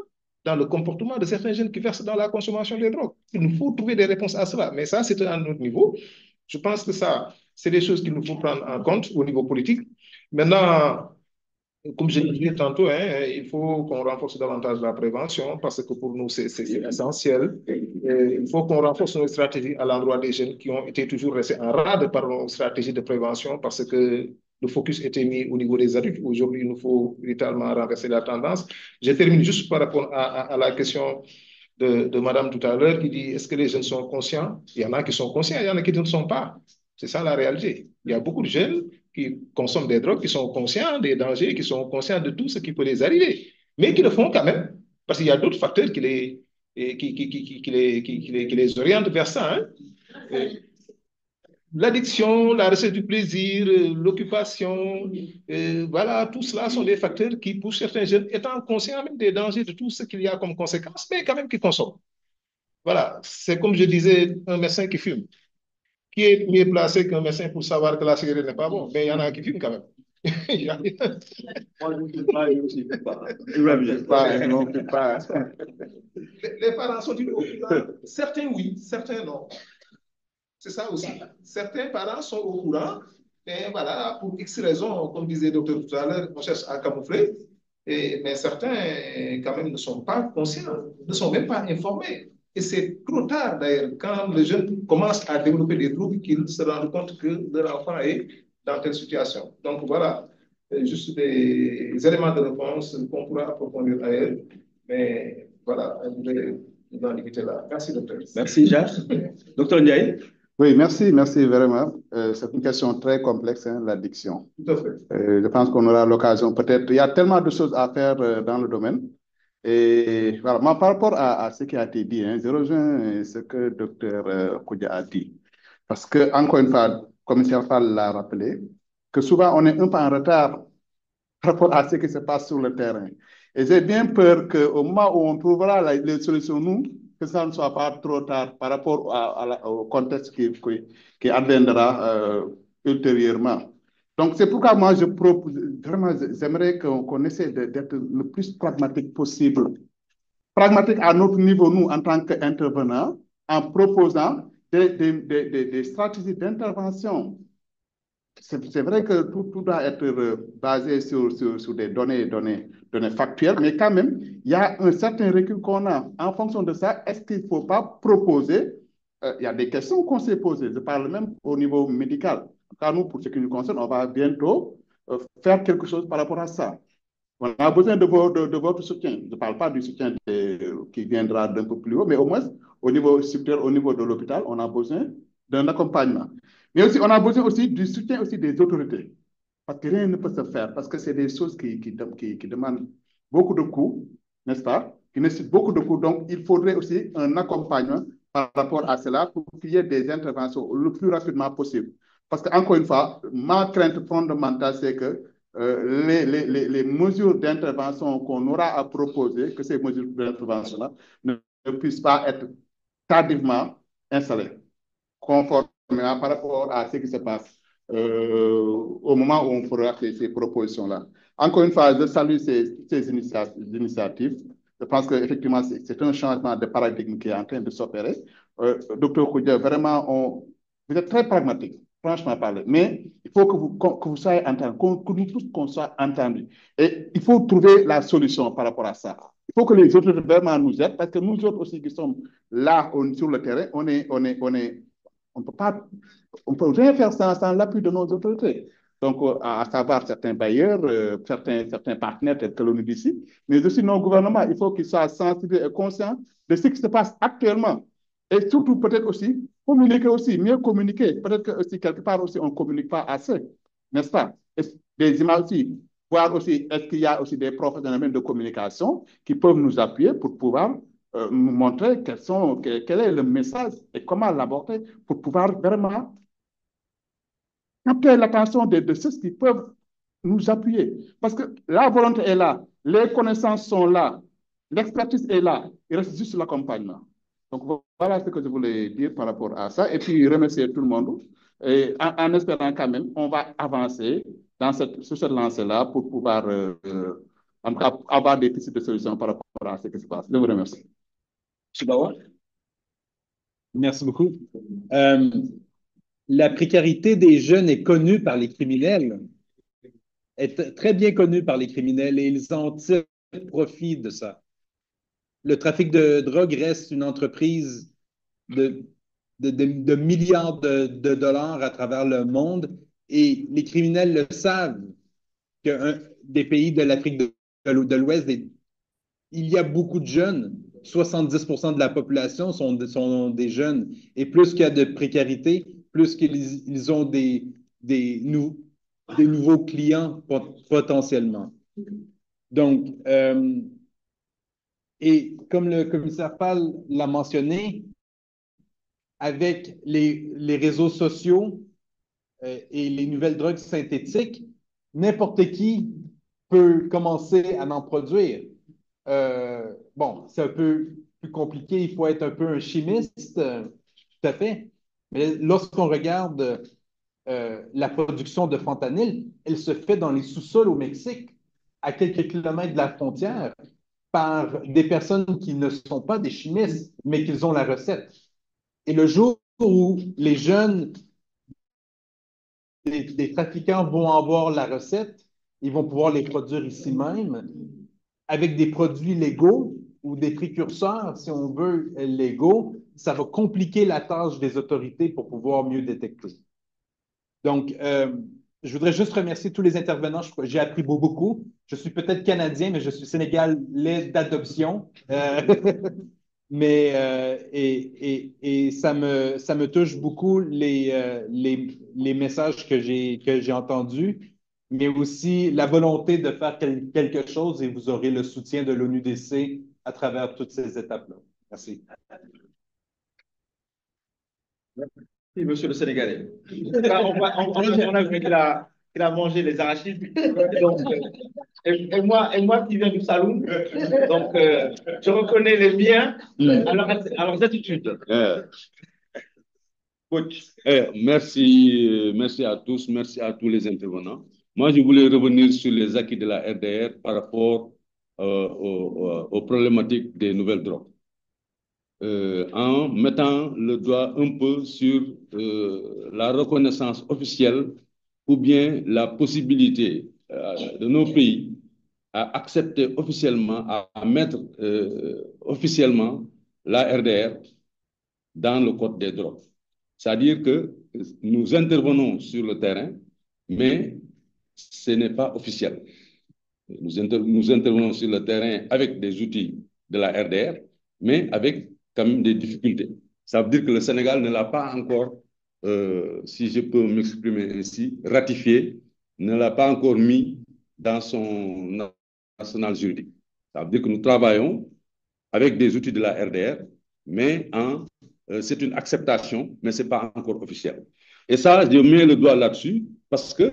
dans le comportement de certains jeunes qui versent dans la consommation des drogues. Il nous faut trouver des réponses à cela. Mais ça, c'est à notre niveau. Je pense que ça, c'est des choses qu'il nous faut prendre en compte au niveau politique. Maintenant, comme je le disais tantôt, hein, il faut qu'on renforce davantage la prévention parce que pour nous, c'est essentiel. Et il faut qu'on renforce nos stratégies à l'endroit des jeunes qui ont été toujours restés en rade par nos stratégies de prévention parce que le focus était mis au niveau des adultes. Aujourd'hui, il nous faut véritablement renverser la tendance. Je termine juste par rapport à la question de Madame tout à l'heure qui dit est-ce que les jeunes sont conscients? Il y en a qui sont conscients, il y en a qui ne sont pas. C'est ça la réalité. Il y a beaucoup de jeunes qui consomment des drogues, qui sont conscients des dangers, qui sont conscients de tout ce qui peut les arriver, mais qui le font quand même, parce qu'il y a d'autres facteurs qui les orientent vers ça. Hein. L'addiction, la recherche du plaisir, l'occupation, voilà, tout cela sont des facteurs qui poussent certains jeunes, étant conscients même des dangers de tout ce qu'il y a comme conséquence, mais quand même qui consomment. Voilà, c'est comme je disais, un médecin qui fume. Qui est mieux placé qu'un médecin pour savoir que la cigarette n'est pas bon? Mais il y en a qui fument quand même. Moi, je ne fume pas, je ne fume pas. Les parents sont-ils au courant? Certains oui, certains non. C'est ça aussi. Certains parents sont au courant, mais voilà, pour X raisons, comme disait le docteur tout à l'heure, on cherche à camoufler, mais certains, quand même, ne sont pas conscients, ne sont même pas informés. Et c'est trop tard, d'ailleurs, quand les jeunes commencent à développer des troubles, qu'ils se rendent compte que leur enfant est dans telle situation. Donc voilà, juste des éléments de réponse qu'on pourra approfondir ailleurs. Mais voilà, je vais vous en limiter là. Merci, docteur. Merci, Jacques. Docteur Ndiaye. Oui, merci vraiment. C'est une question très complexe, hein, l'addiction. Tout à fait. Je pense qu'on aura l'occasion, peut-être, il y a tellement de choses à faire dans le domaine. Et voilà, moi, par rapport à ce qui a été dit, hein, je rejoins ce que le docteur Koudia a dit. Parce que, encore une fois, le commissaire Fall l'a rappelé, que souvent on est un peu en retard par rapport à ce qui se passe sur le terrain. Et j'ai bien peur qu'au moment où on trouvera les solutions, nous, que ça ne soit pas trop tard par rapport au contexte qui adviendra ultérieurement. Donc, c'est pourquoi moi, je propose, vraiment, j'aimerais qu'on essaie d'être le plus pragmatique possible. Pragmatique à notre niveau, nous, en tant qu'intervenants, en proposant des stratégies d'intervention. C'est vrai que tout doit être basé sur des données factuelles, mais quand même, il y a un certain recul qu'on a. En fonction de ça, est-ce qu'il ne faut pas proposer, il y a des questions qu'on s'est posées, je parle même au niveau médical. Car nous, pour ce qui nous concerne, on va bientôt faire quelque chose par rapport à ça. On a besoin de votre soutien. Je ne parle pas du soutien qui viendra d'un peu plus haut, mais au moins, au niveau supérieur, au niveau de l'hôpital, on a besoin d'un accompagnement. Mais aussi, on a besoin aussi du soutien aussi des autorités. Parce que rien ne peut se faire, parce que c'est des choses qui demandent beaucoup de coûts, n'est-ce pas? Qui nécessitent beaucoup de coûts. Donc, il faudrait aussi un accompagnement par rapport à cela pour qu'il y ait des interventions le plus rapidement possible. Parce qu'encore une fois, ma crainte fondamentale, c'est que les mesures d'intervention qu'on aura à proposer, que ces mesures d'intervention-là ne puissent pas être tardivement installées, conformément par rapport à ce qui se passe au moment où on fera ces propositions-là. Encore une fois, je salue ces initiatives. Je pense qu'effectivement, c'est un changement de paradigme qui est en train de s'opérer. Docteur Koudia, vraiment, vous êtes très pragmatique, franchement parlé. Mais il faut que vous soyez entendus, que nous tous qu'on soit entendus. Et il faut trouver la solution par rapport à ça. Il faut que les autres vraiment nous aident, parce que nous autres aussi qui sommes là sur le terrain, on ne peut rien faire sans l'appui de nos autorités. Donc, à savoir certains bailleurs, certains partenaires tels que l'ONU d'ici, mais aussi nos gouvernements, il faut qu'ils soient sensibles et conscients de ce qui se passe actuellement. Et surtout, peut-être aussi, communiquer aussi, mieux communiquer. Peut-être que aussi, quelque part aussi, on ne communique pas assez, n'est-ce pas? Des images aussi, voir aussi, est-ce qu'il y a aussi des professionnels de communication qui peuvent nous appuyer pour pouvoir nous montrer quel est le message et comment l'aborder pour pouvoir vraiment capter l'attention de ceux qui peuvent nous appuyer. Parce que la volonté est là, les connaissances sont là, l'expertise est là, il reste juste l'accompagnement. Donc voilà ce que je voulais dire par rapport à ça. Et puis remercier tout le monde. Et en espérant quand même, on va avancer sur cette lancée-là pour pouvoir en tout cas, avoir des pistes de solutions par rapport à ce qui se passe. Je vous remercie. Merci beaucoup. La précarité des jeunes est connue par les criminels, est très bien connue par les criminels et ils en tirent profit de ça. Le trafic de drogue reste une entreprise de milliards de dollars à travers le monde et les criminels le savent que des pays de l'Afrique de l'Ouest, il y a beaucoup de jeunes. 70% de la population sont des jeunes. Et plus qu'il y a de précarité, plus qu'ils ont des nouveaux clients potentiellement. Donc, et comme le commissaire Fall l'a mentionné, avec les réseaux sociaux et les nouvelles drogues synthétiques, n'importe qui peut commencer à en produire. Bon, c'est un peu plus compliqué, il faut être un peu un chimiste, tout à fait. Mais lorsqu'on regarde la production de fentanyl, elle se fait dans les sous-sols au Mexique, à quelques kilomètres de la frontière, par des personnes qui ne sont pas des chimistes, mais qui ont la recette. Et le jour où les jeunes, les trafiquants vont avoir la recette, ils vont pouvoir les produire ici même, avec des produits légaux ou des précurseurs, si on veut, légaux, ça va compliquer la tâche des autorités pour pouvoir mieux détecter. Donc, je voudrais juste remercier tous les intervenants. J'ai appris beaucoup. Je suis peut-être canadien, mais je suis sénégalais d'adoption. Mais ça me touche beaucoup les messages que j'ai entendus, mais aussi la volonté de faire quelque chose et vous aurez le soutien de l'ONUDC à travers toutes ces étapes-là. Merci. Oui, monsieur le Sénégalais. On a vu qu'il a mangé les arachides. Donc, et moi qui viens du Saloum, donc je reconnais les miens à leurs attitudes. Merci à tous, merci à tous les intervenants. Moi, je voulais revenir sur les acquis de la RDR par rapport aux problématiques des nouvelles drogues. En mettant le doigt un peu sur la reconnaissance officielle ou bien la possibilité de nos pays à accepter officiellement, à mettre officiellement la RDR dans le code des drogues. C'est-à-dire que nous intervenons sur le terrain, mais ce n'est pas officiel. Nous intervenons sur le terrain avec des outils de la RDR, mais avec quand même des difficultés. Ça veut dire que le Sénégal ne l'a pas encore, si je peux m'exprimer ainsi, ratifié, ne l'a pas encore mis dans son arsenal juridique. Ça veut dire que nous travaillons avec des outils de la RDR, mais c'est une acceptation, mais ce n'est pas encore officiel. Et ça, je mets le doigt là-dessus parce que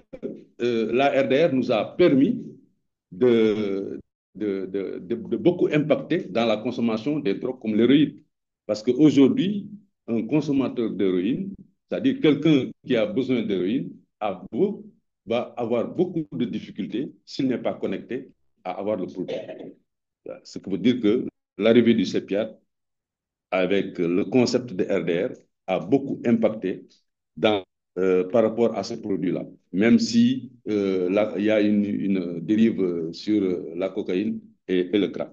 la RDR nous a permis de beaucoup impacter dans la consommation des drogues comme l'héroïne. Parce qu'aujourd'hui, un consommateur d'héroïne, c'est-à-dire quelqu'un qui a besoin d'héroïne, va avoir beaucoup de difficultés s'il n'est pas connecté à avoir le produit. Ce qui veut dire que l'arrivée du CEPIAT avec le concept de RDR a beaucoup impacté par rapport à ce produit-là, même si il y a une dérive sur la cocaïne et le crack.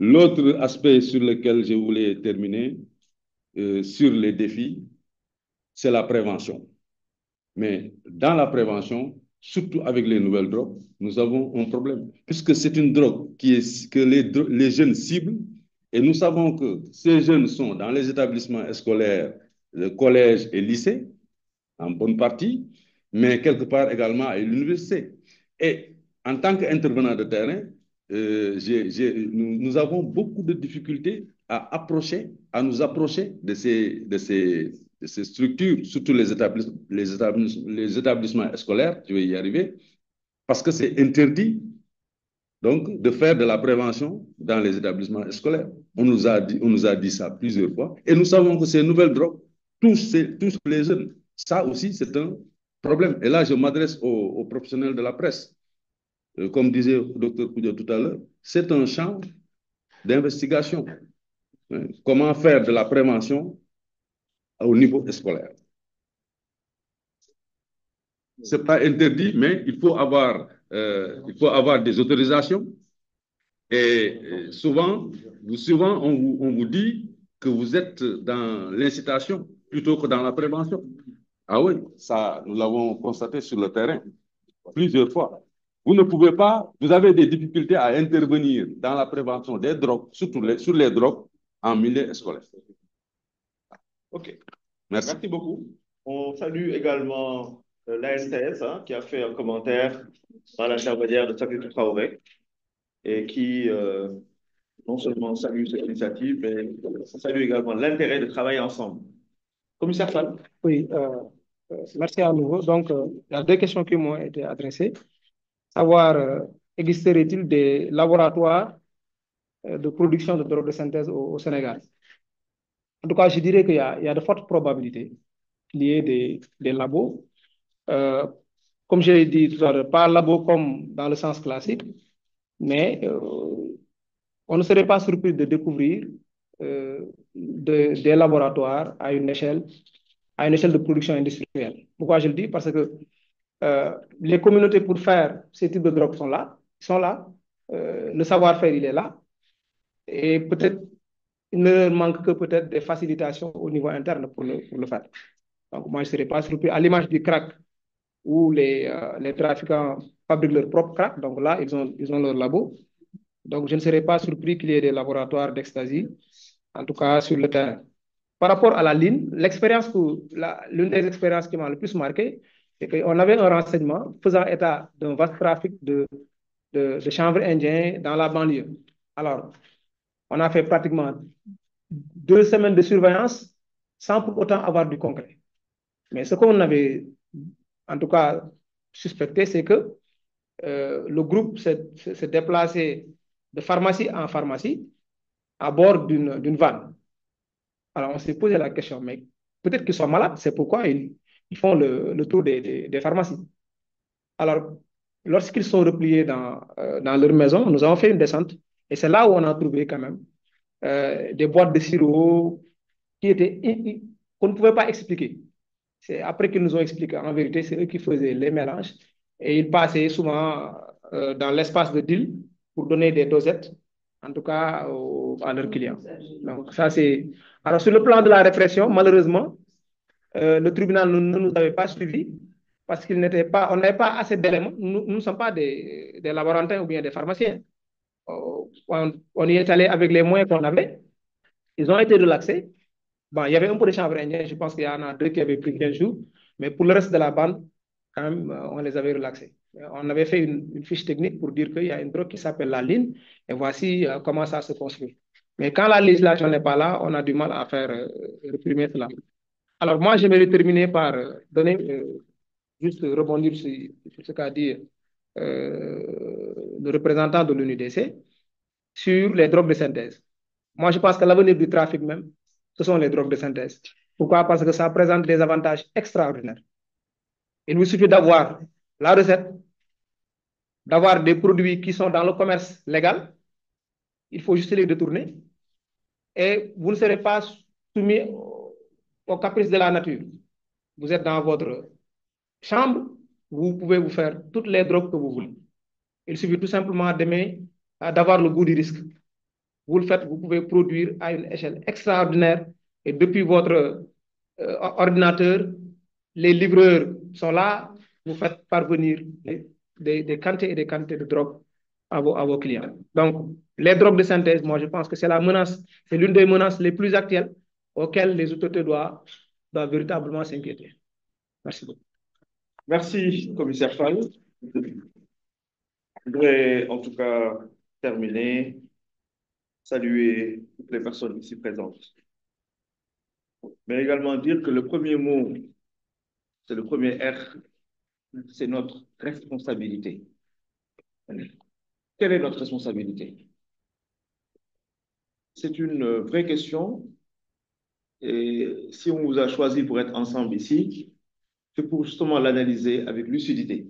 L'autre aspect sur lequel je voulais terminer, sur les défis, c'est la prévention. Mais dans la prévention, surtout avec les nouvelles drogues, nous avons un problème, puisque c'est une drogue que les jeunes ciblent, et nous savons que ces jeunes sont dans les établissements scolaires, le collège et lycée, en bonne partie, mais quelque part également à l'université. Et en tant qu'intervenant de terrain, nous avons beaucoup de difficultés à nous approcher de ces structures, surtout les établissements scolaires, je vais y arriver, parce que c'est interdit donc de faire de la prévention dans les établissements scolaires. On nous a dit ça plusieurs fois et nous savons que ces nouvelles drogues touchent les jeunes. Ça aussi, c'est un problème. Et là, je m'adresse aux professionnels de la presse. Comme disait le docteur Koudia tout à l'heure, c'est un champ d'investigation. Comment faire de la prévention au niveau scolaire. Ce n'est pas interdit, mais il faut avoir des autorisations. Et souvent, on vous dit que vous êtes dans l'incitation plutôt que dans la prévention. Ah oui, ça, nous l'avons constaté sur le terrain plusieurs fois. Vous ne pouvez pas, vous avez des difficultés à intervenir dans la prévention des drogues, surtout sur les drogues en milieu scolaire. OK. Merci. Merci beaucoup. On salue également l'ASTS qui a fait un commentaire par l'intermédiaire de Sakri Traoré et qui non seulement salue cette initiative, mais salue également l'intérêt de travailler ensemble. Commissaire Fall. Oui, merci à nouveau. Donc, il y a deux questions qui m'ont été adressées. Savoir, existerait-il des laboratoires de production de drogue de synthèse au Sénégal? En tout cas, je dirais qu'il y a de fortes probabilités qu'il y ait des labos. Comme je l'ai dit tout à l'heure, pas labo comme dans le sens classique, mais on ne serait pas surpris de découvrir des laboratoires à une échelle de production industrielle. Pourquoi je le dis? Parce que les communautés pour faire ces types de drogues sont là. Le savoir-faire, il est là. Et peut-être, il ne manque que peut-être des facilitations au niveau interne pour le faire. Donc, moi, je ne serais pas surpris. À l'image du crack, où les trafiquants fabriquent leur propre crack. Donc là, ils ont leur labo. Donc, je ne serais pas surpris qu'il y ait des laboratoires d'ecstasy, en tout cas sur le terrain. Par rapport à la ligne, l'une des expériences qui m'a le plus marqué, c'est qu'on avait un renseignement faisant état d'un vaste trafic de chanvre indien dans la banlieue. Alors, on a fait pratiquement 2 semaines de surveillance sans pour autant avoir du concret. Mais ce qu'on avait, en tout cas, suspecté, c'est que le groupe s'est déplacé de pharmacie en pharmacie à bord d'une vanne. Alors, on s'est posé la question, mais peut-être qu'ils sont malades, c'est pourquoi ils font le tour des pharmacies. Alors, lorsqu'ils sont repliés dans leur maison, nous avons fait une descente et c'est là où on a trouvé quand même des boîtes de sirop qu'on ne pouvait pas expliquer. C'est après qu'ils nous ont expliqué. En vérité, c'est eux qui faisaient les mélanges et ils passaient souvent dans l'espace de deal pour donner des dosettes, en tout cas à leurs clients. Donc, ça, c'est. Alors, sur le plan de la répression, malheureusement, le tribunal ne nous avait pas suivis parce on n'avait pas assez d'éléments. Nous ne sommes pas des laborantins ou bien des pharmaciens. On y est allé avec les moyens qu'on avait. Ils ont été relaxés. Bon, il y avait un peu de chanvre indien, je pense qu'il y en a 2 qui avaient pris 15 jours, mais pour le reste de la bande, quand même, on les avait relaxés. On avait fait une fiche technique pour dire qu'il y a une drogue qui s'appelle la ligne, et voici comment ça se construit. Mais quand la législation n'est pas là, on a du mal à faire réprimer cela. Alors moi, j'aimerais terminer par juste rebondir sur ce qu'a dit le représentant de l'UNUDC sur les drogues de synthèse. Moi, je pense que l'avenir du trafic même, ce sont les drogues de synthèse. Pourquoi? Parce que ça présente des avantages extraordinaires. Il vous suffit d'avoir la recette, d'avoir des produits qui sont dans le commerce légal. Il faut juste les détourner. Et vous ne serez pas soumis aux caprices de la nature. Vous êtes dans votre chambre, vous pouvez vous faire toutes les drogues que vous voulez. Il suffit tout simplement d'avoir le goût du risque. Vous le faites, vous pouvez produire à une échelle extraordinaire et depuis votre ordinateur, les livreurs sont là, vous faites parvenir des quantités et des quantités de drogue à vos clients. Donc, les drogues de synthèse, moi, je pense que c'est l'une des menaces les plus actuelles auxquelles les autorités doivent véritablement s'inquiéter. Merci beaucoup. Merci, commissaire Fall. Je voudrais en tout cas terminer, saluer toutes les personnes ici présentes, mais également dire que le premier mot, c'est le premier R, c'est notre responsabilité. Quelle est notre responsabilité? C'est une vraie question. Et si on vous a choisi pour être ensemble ici, c'est pour justement l'analyser avec lucidité.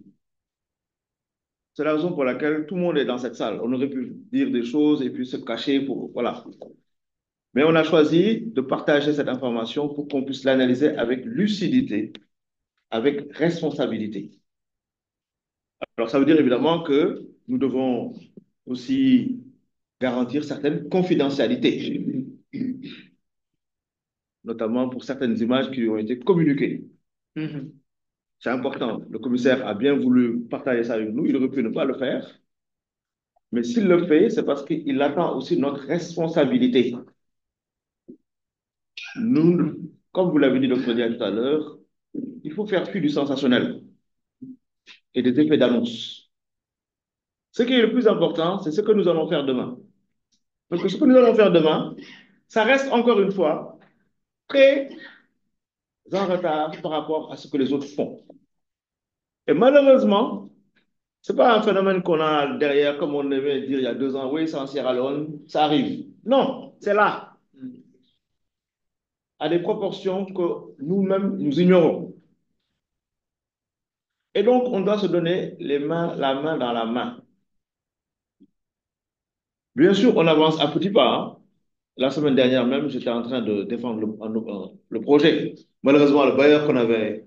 C'est la raison pour laquelle tout le monde est dans cette salle. On aurait pu dire des choses et puis se cacher pour... Voilà. Mais on a choisi de partager cette information pour qu'on puisse l'analyser avec lucidité, avec responsabilité. Alors, ça veut dire évidemment que nous devons aussi garantir certaines confidentialités, notamment pour certaines images qui ont été communiquées. C'est important. Le commissaire a bien voulu partager ça avec nous. Il aurait pu ne pas le faire. Mais s'il le fait, c'est parce qu'il attend aussi notre responsabilité. Nous, comme vous l'avez dit, Dr. Dia, tout à l'heure, il faut faire fi du sensationnel et des effets d'annonce. Ce qui est le plus important, c'est ce que nous allons faire demain. Donc, ce que nous allons faire demain, ça reste encore une fois très en retard par rapport à ce que les autres font. Et malheureusement, ce n'est pas un phénomène qu'on a derrière, comme on devait dire il y a 2 ans, oui, c'est en Sierra Leone, ça arrive. Non, c'est là, à des proportions que nous-mêmes, nous ignorons. Et donc, on doit se donner la main dans la main. Bien sûr, on avance à petits pas. Hein. La semaine dernière même, j'étais en train de défendre le projet. Malheureusement, le bailleur qu'on avait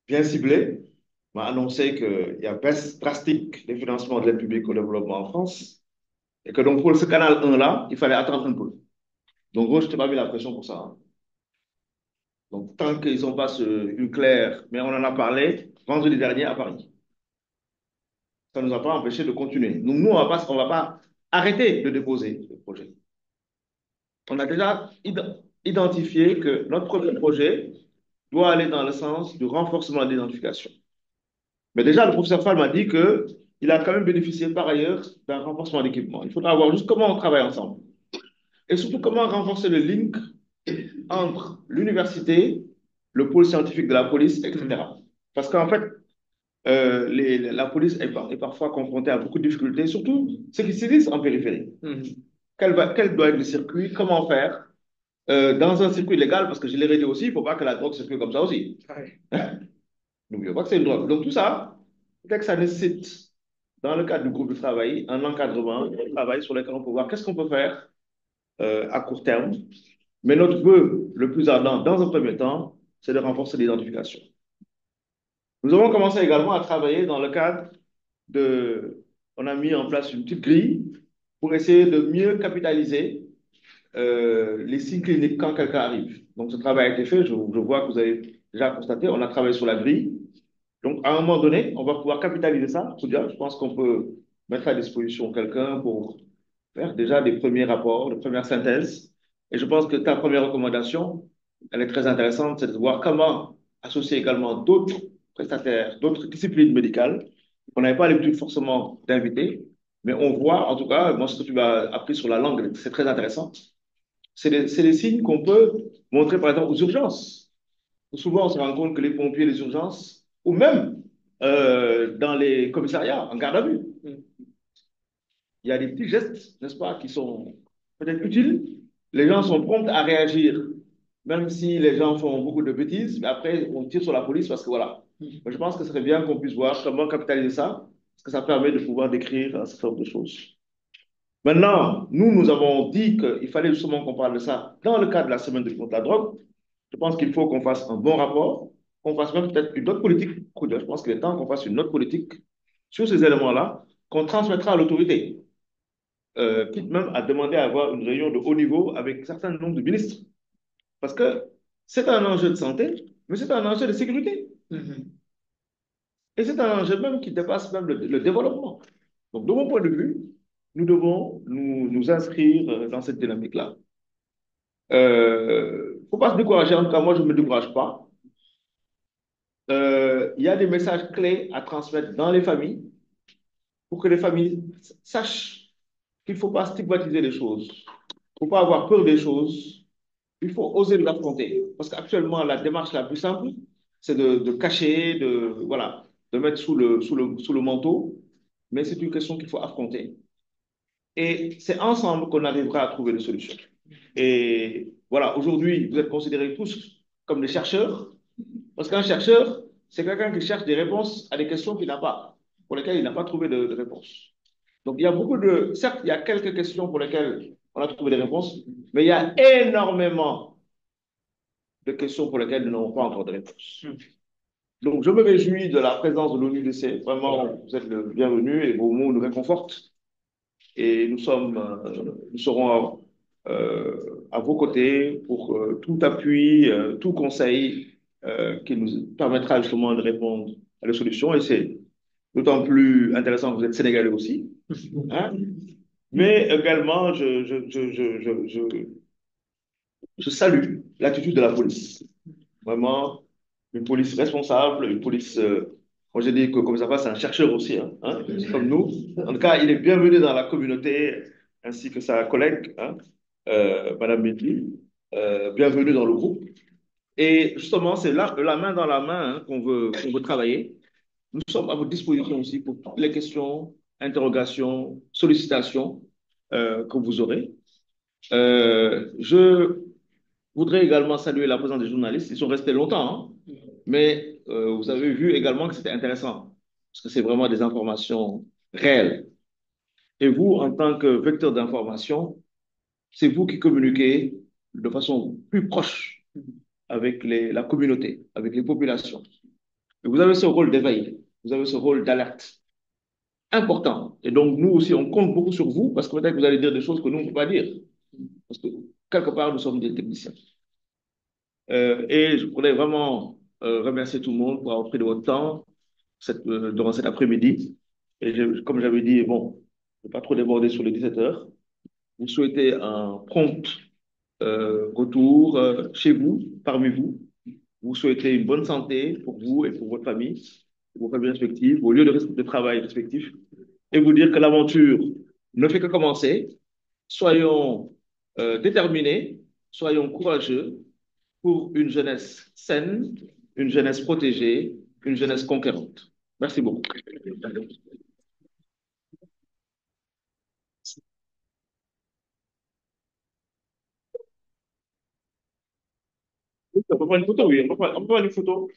bien ciblé m'a annoncé qu'il y a baisse drastique des financements de l'aide publique au développement en France et que donc pour ce canal 1-là, il fallait attendre un peu. Donc, gros, je ne t'ai pas mis la pression pour ça. Hein. Donc, tant qu'ils n'ont pas une claire, mais on en a parlé vendredi dernier à Paris. Ça ne nous a pas empêché de continuer. Donc, nous, on va pas arrêter de déposer le projet. On a déjà identifié que notre premier projet doit aller dans le sens du renforcement de l'identification. Mais déjà, le professeur Fall m'a dit qu'il a quand même bénéficié par ailleurs d'un renforcement d'équipement. Il faudra voir juste comment on travaille ensemble. Et surtout, comment renforcer le link entre l'université, le pôle scientifique de la police, etc. Parce qu'en fait, la police est parfois confrontée à beaucoup de difficultés, surtout ceux qui sévissent en périphérie. Quel doit être le circuit? Comment faire dans un circuit légal? Parce que je l'ai dit aussi, il ne faut pas que la drogue circule comme ça aussi. N'oublions pas que c'est une drogue. Donc tout ça, peut-être que ça nécessite, dans le cadre du groupe de travail, un encadrement, un travail sur lequel on peut voir qu'est-ce qu'on peut faire à court terme. Mais notre vœu le plus ardent, dans un premier temps, c'est de renforcer l'identification. Nous avons commencé également à travailler dans le cadre on a mis en place une petite grille pour essayer de mieux capitaliser les signes cliniques quand quelqu'un arrive. Donc, ce travail a été fait. Je vois que vous avez déjà constaté. On a travaillé sur la grille. Donc, à un moment donné, on va pouvoir capitaliser ça. Je pense qu'on peut mettre à disposition quelqu'un pour faire déjà des premiers rapports, des premières synthèses. Et je pense que ta première recommandation, elle est très intéressante, c'est de voir comment associer également d'autres prestataires, d'autres disciplines médicales qu'on n'avait pas l'habitude forcément d'inviter. Mais on voit, en tout cas, moi, ce que tu m'as appris sur la langue, c'est très intéressant. C'est des signes qu'on peut montrer, par exemple, aux urgences. Souvent, on se rend compte que les pompiers, les urgences, ou même dans les commissariats, en garde à vue, il y a des petits gestes, n'est-ce pas, qui sont peut-être utiles. Les gens sont prompts à réagir, même si les gens font beaucoup de bêtises, mais après, on tire sur la police parce que voilà. Mais je pense que ce serait bien qu'on puisse voir comment capitaliser ça, parce que ça permet de pouvoir décrire un certain nombre de choses. Maintenant, nous avons dit qu'il fallait justement qu'on parle de ça dans le cadre de la semaine de contre la drogue. Je pense qu'il faut qu'on fasse un bon rapport, qu'on fasse même peut-être une autre politique. Je pense qu'il est temps qu'on fasse une autre politique sur ces éléments-là, qu'on transmettra à l'autorité, quitte même à demander à avoir une réunion de haut niveau avec un certain nombre de ministres. Parce que c'est un enjeu de santé, mais c'est un enjeu de sécurité. Et c'est un enjeu même qui dépasse même le développement. Donc, de mon point de vue, nous devons nous inscrire dans cette dynamique-là. Il ne faut pas se décourager, en tout cas, moi, je ne me décourage pas. Il y a des messages clés à transmettre dans les familles pour que les familles sachent qu'il ne faut pas stigmatiser les choses. Il ne faut pas avoir peur des choses. Il faut oser les affronter. Parce qu'actuellement, la démarche la plus simple, c'est de cacher, de mettre sous le manteau. mais c'est une question qu'il faut affronter. Et c'est ensemble qu'on arrivera à trouver des solutions. Et voilà, aujourd'hui, vous êtes considérés tous comme des chercheurs, parce qu'un chercheur, c'est quelqu'un qui cherche des réponses à des questions qu'il n'a pas, pour lesquelles il n'a pas trouvé de réponse. Donc, il y a beaucoup de... Certes, il y a quelques questions pour lesquelles on a trouvé des réponses, mais il y a énormément de questions pour lesquelles nous n'avons pas encore de réponse. Donc, je me réjouis de la présence de l'ONUDC. Vraiment, vous êtes le bienvenu et vos mots nous réconfortent. Et nous serons à vos côtés pour tout appui, tout conseil qui nous permettra justement de répondre à la solution. Et c'est d'autant plus intéressant que vous êtes sénégalais aussi. Hein? Mais également, je salue l'attitude de la police. Vraiment, une police responsable, une police. Moi, je dis que comme ça va, c'est un chercheur aussi, hein, comme nous. En tout cas, il est bienvenu dans la communauté, ainsi que sa collègue, hein, Madame Medli. Bienvenue dans le groupe. Et justement, c'est là, la main dans la main, hein, qu'on veut travailler. Nous sommes à votre disposition aussi pour toutes les questions, interrogations, sollicitations que vous aurez. Je voudrais également saluer la présence des journalistes. Ils sont restés longtemps, hein, mais vous avez vu également que c'était intéressant, parce que c'est vraiment des informations réelles. Et vous, en tant que vecteur d'information, c'est vous qui communiquez de façon plus proche avec la communauté, avec les populations. Et vous avez ce rôle d'éveil, vous avez ce rôle d'alerte important. Et donc, nous aussi, on compte beaucoup sur vous, parce que peut-être que vous allez dire des choses que nous, on ne peut pas dire. Parce que, quelque part, nous sommes des techniciens. Et je voudrais vraiment remercier tout le monde pour avoir pris de votre temps durant cet après-midi. Et comme j'avais dit, bon, je ne vais pas trop déborder sur les 17 heures. Vous souhaitez un prompt retour chez vous, parmi vous. Vous souhaitez une bonne santé pour vous et pour votre famille, vos familles respectives, vos lieux de travail respectifs. Et vous dire que l'aventure ne fait que commencer. Soyons déterminés, soyons courageux pour une jeunesse saine, une jeunesse protégée, une jeunesse conquérante. Merci beaucoup. On peut prendre une photo, oui. On peut prendre une photo.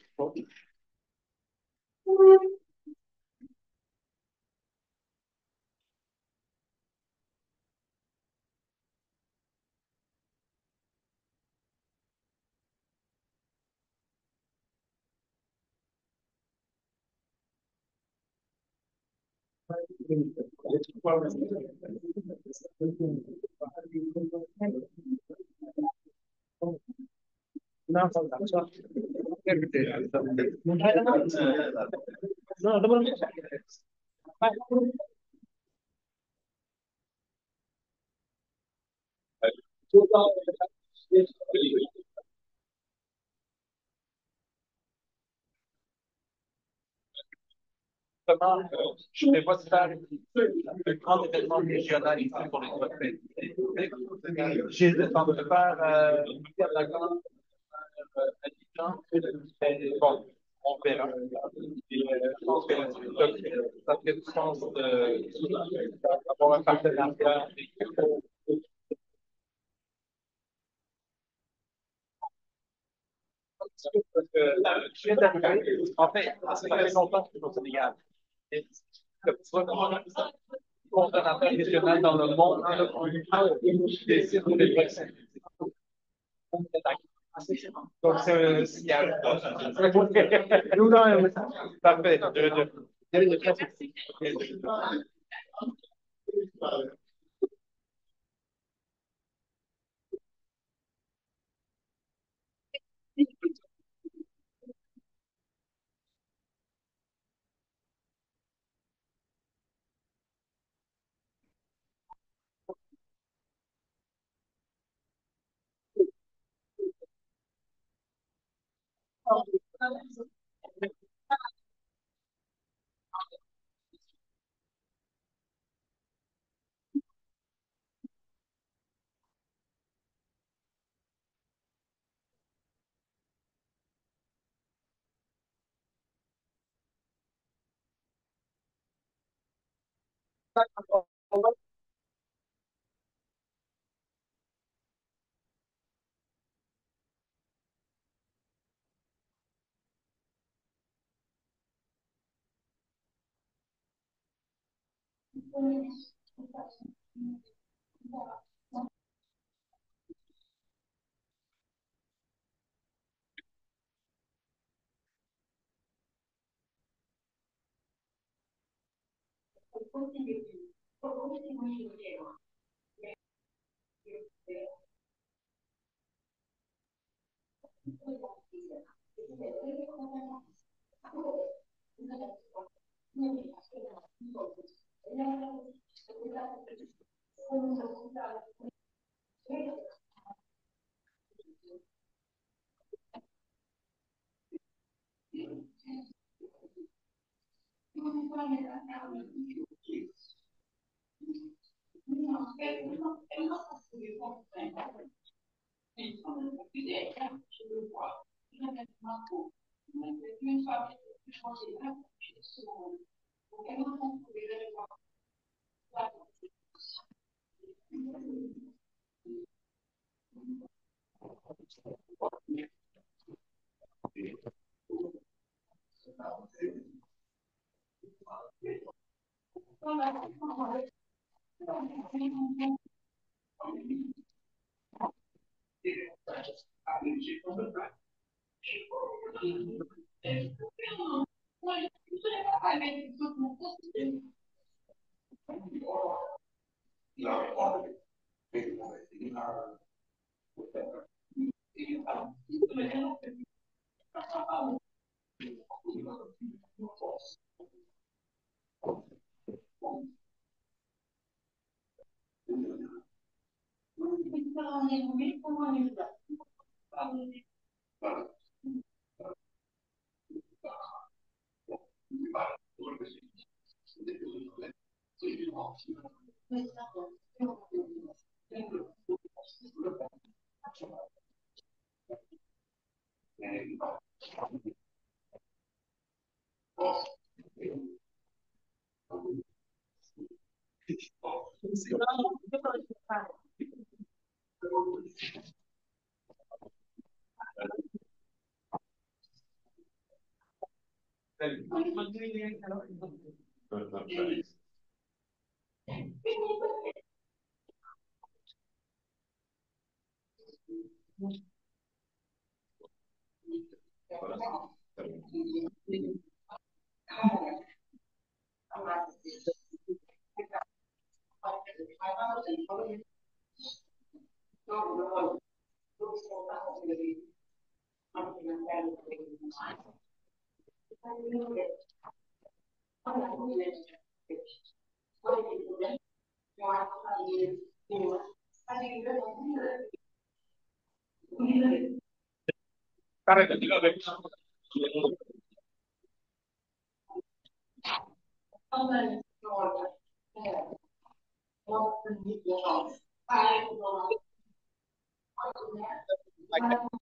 Je vais pas faire un grand événement régional ici pour les retraités. J'ai le temps de faire la grande bon, on verra. Et, je pense que ça fait du sens d'avoir un partenariat. Parce que je viens d'arriver, en fait, ça fait longtemps que je suis au Sénégal. Et le coordonnateur régional dans le monde, des sites où les vaccins. Donc, c'est un signal. Nous, non, parfait.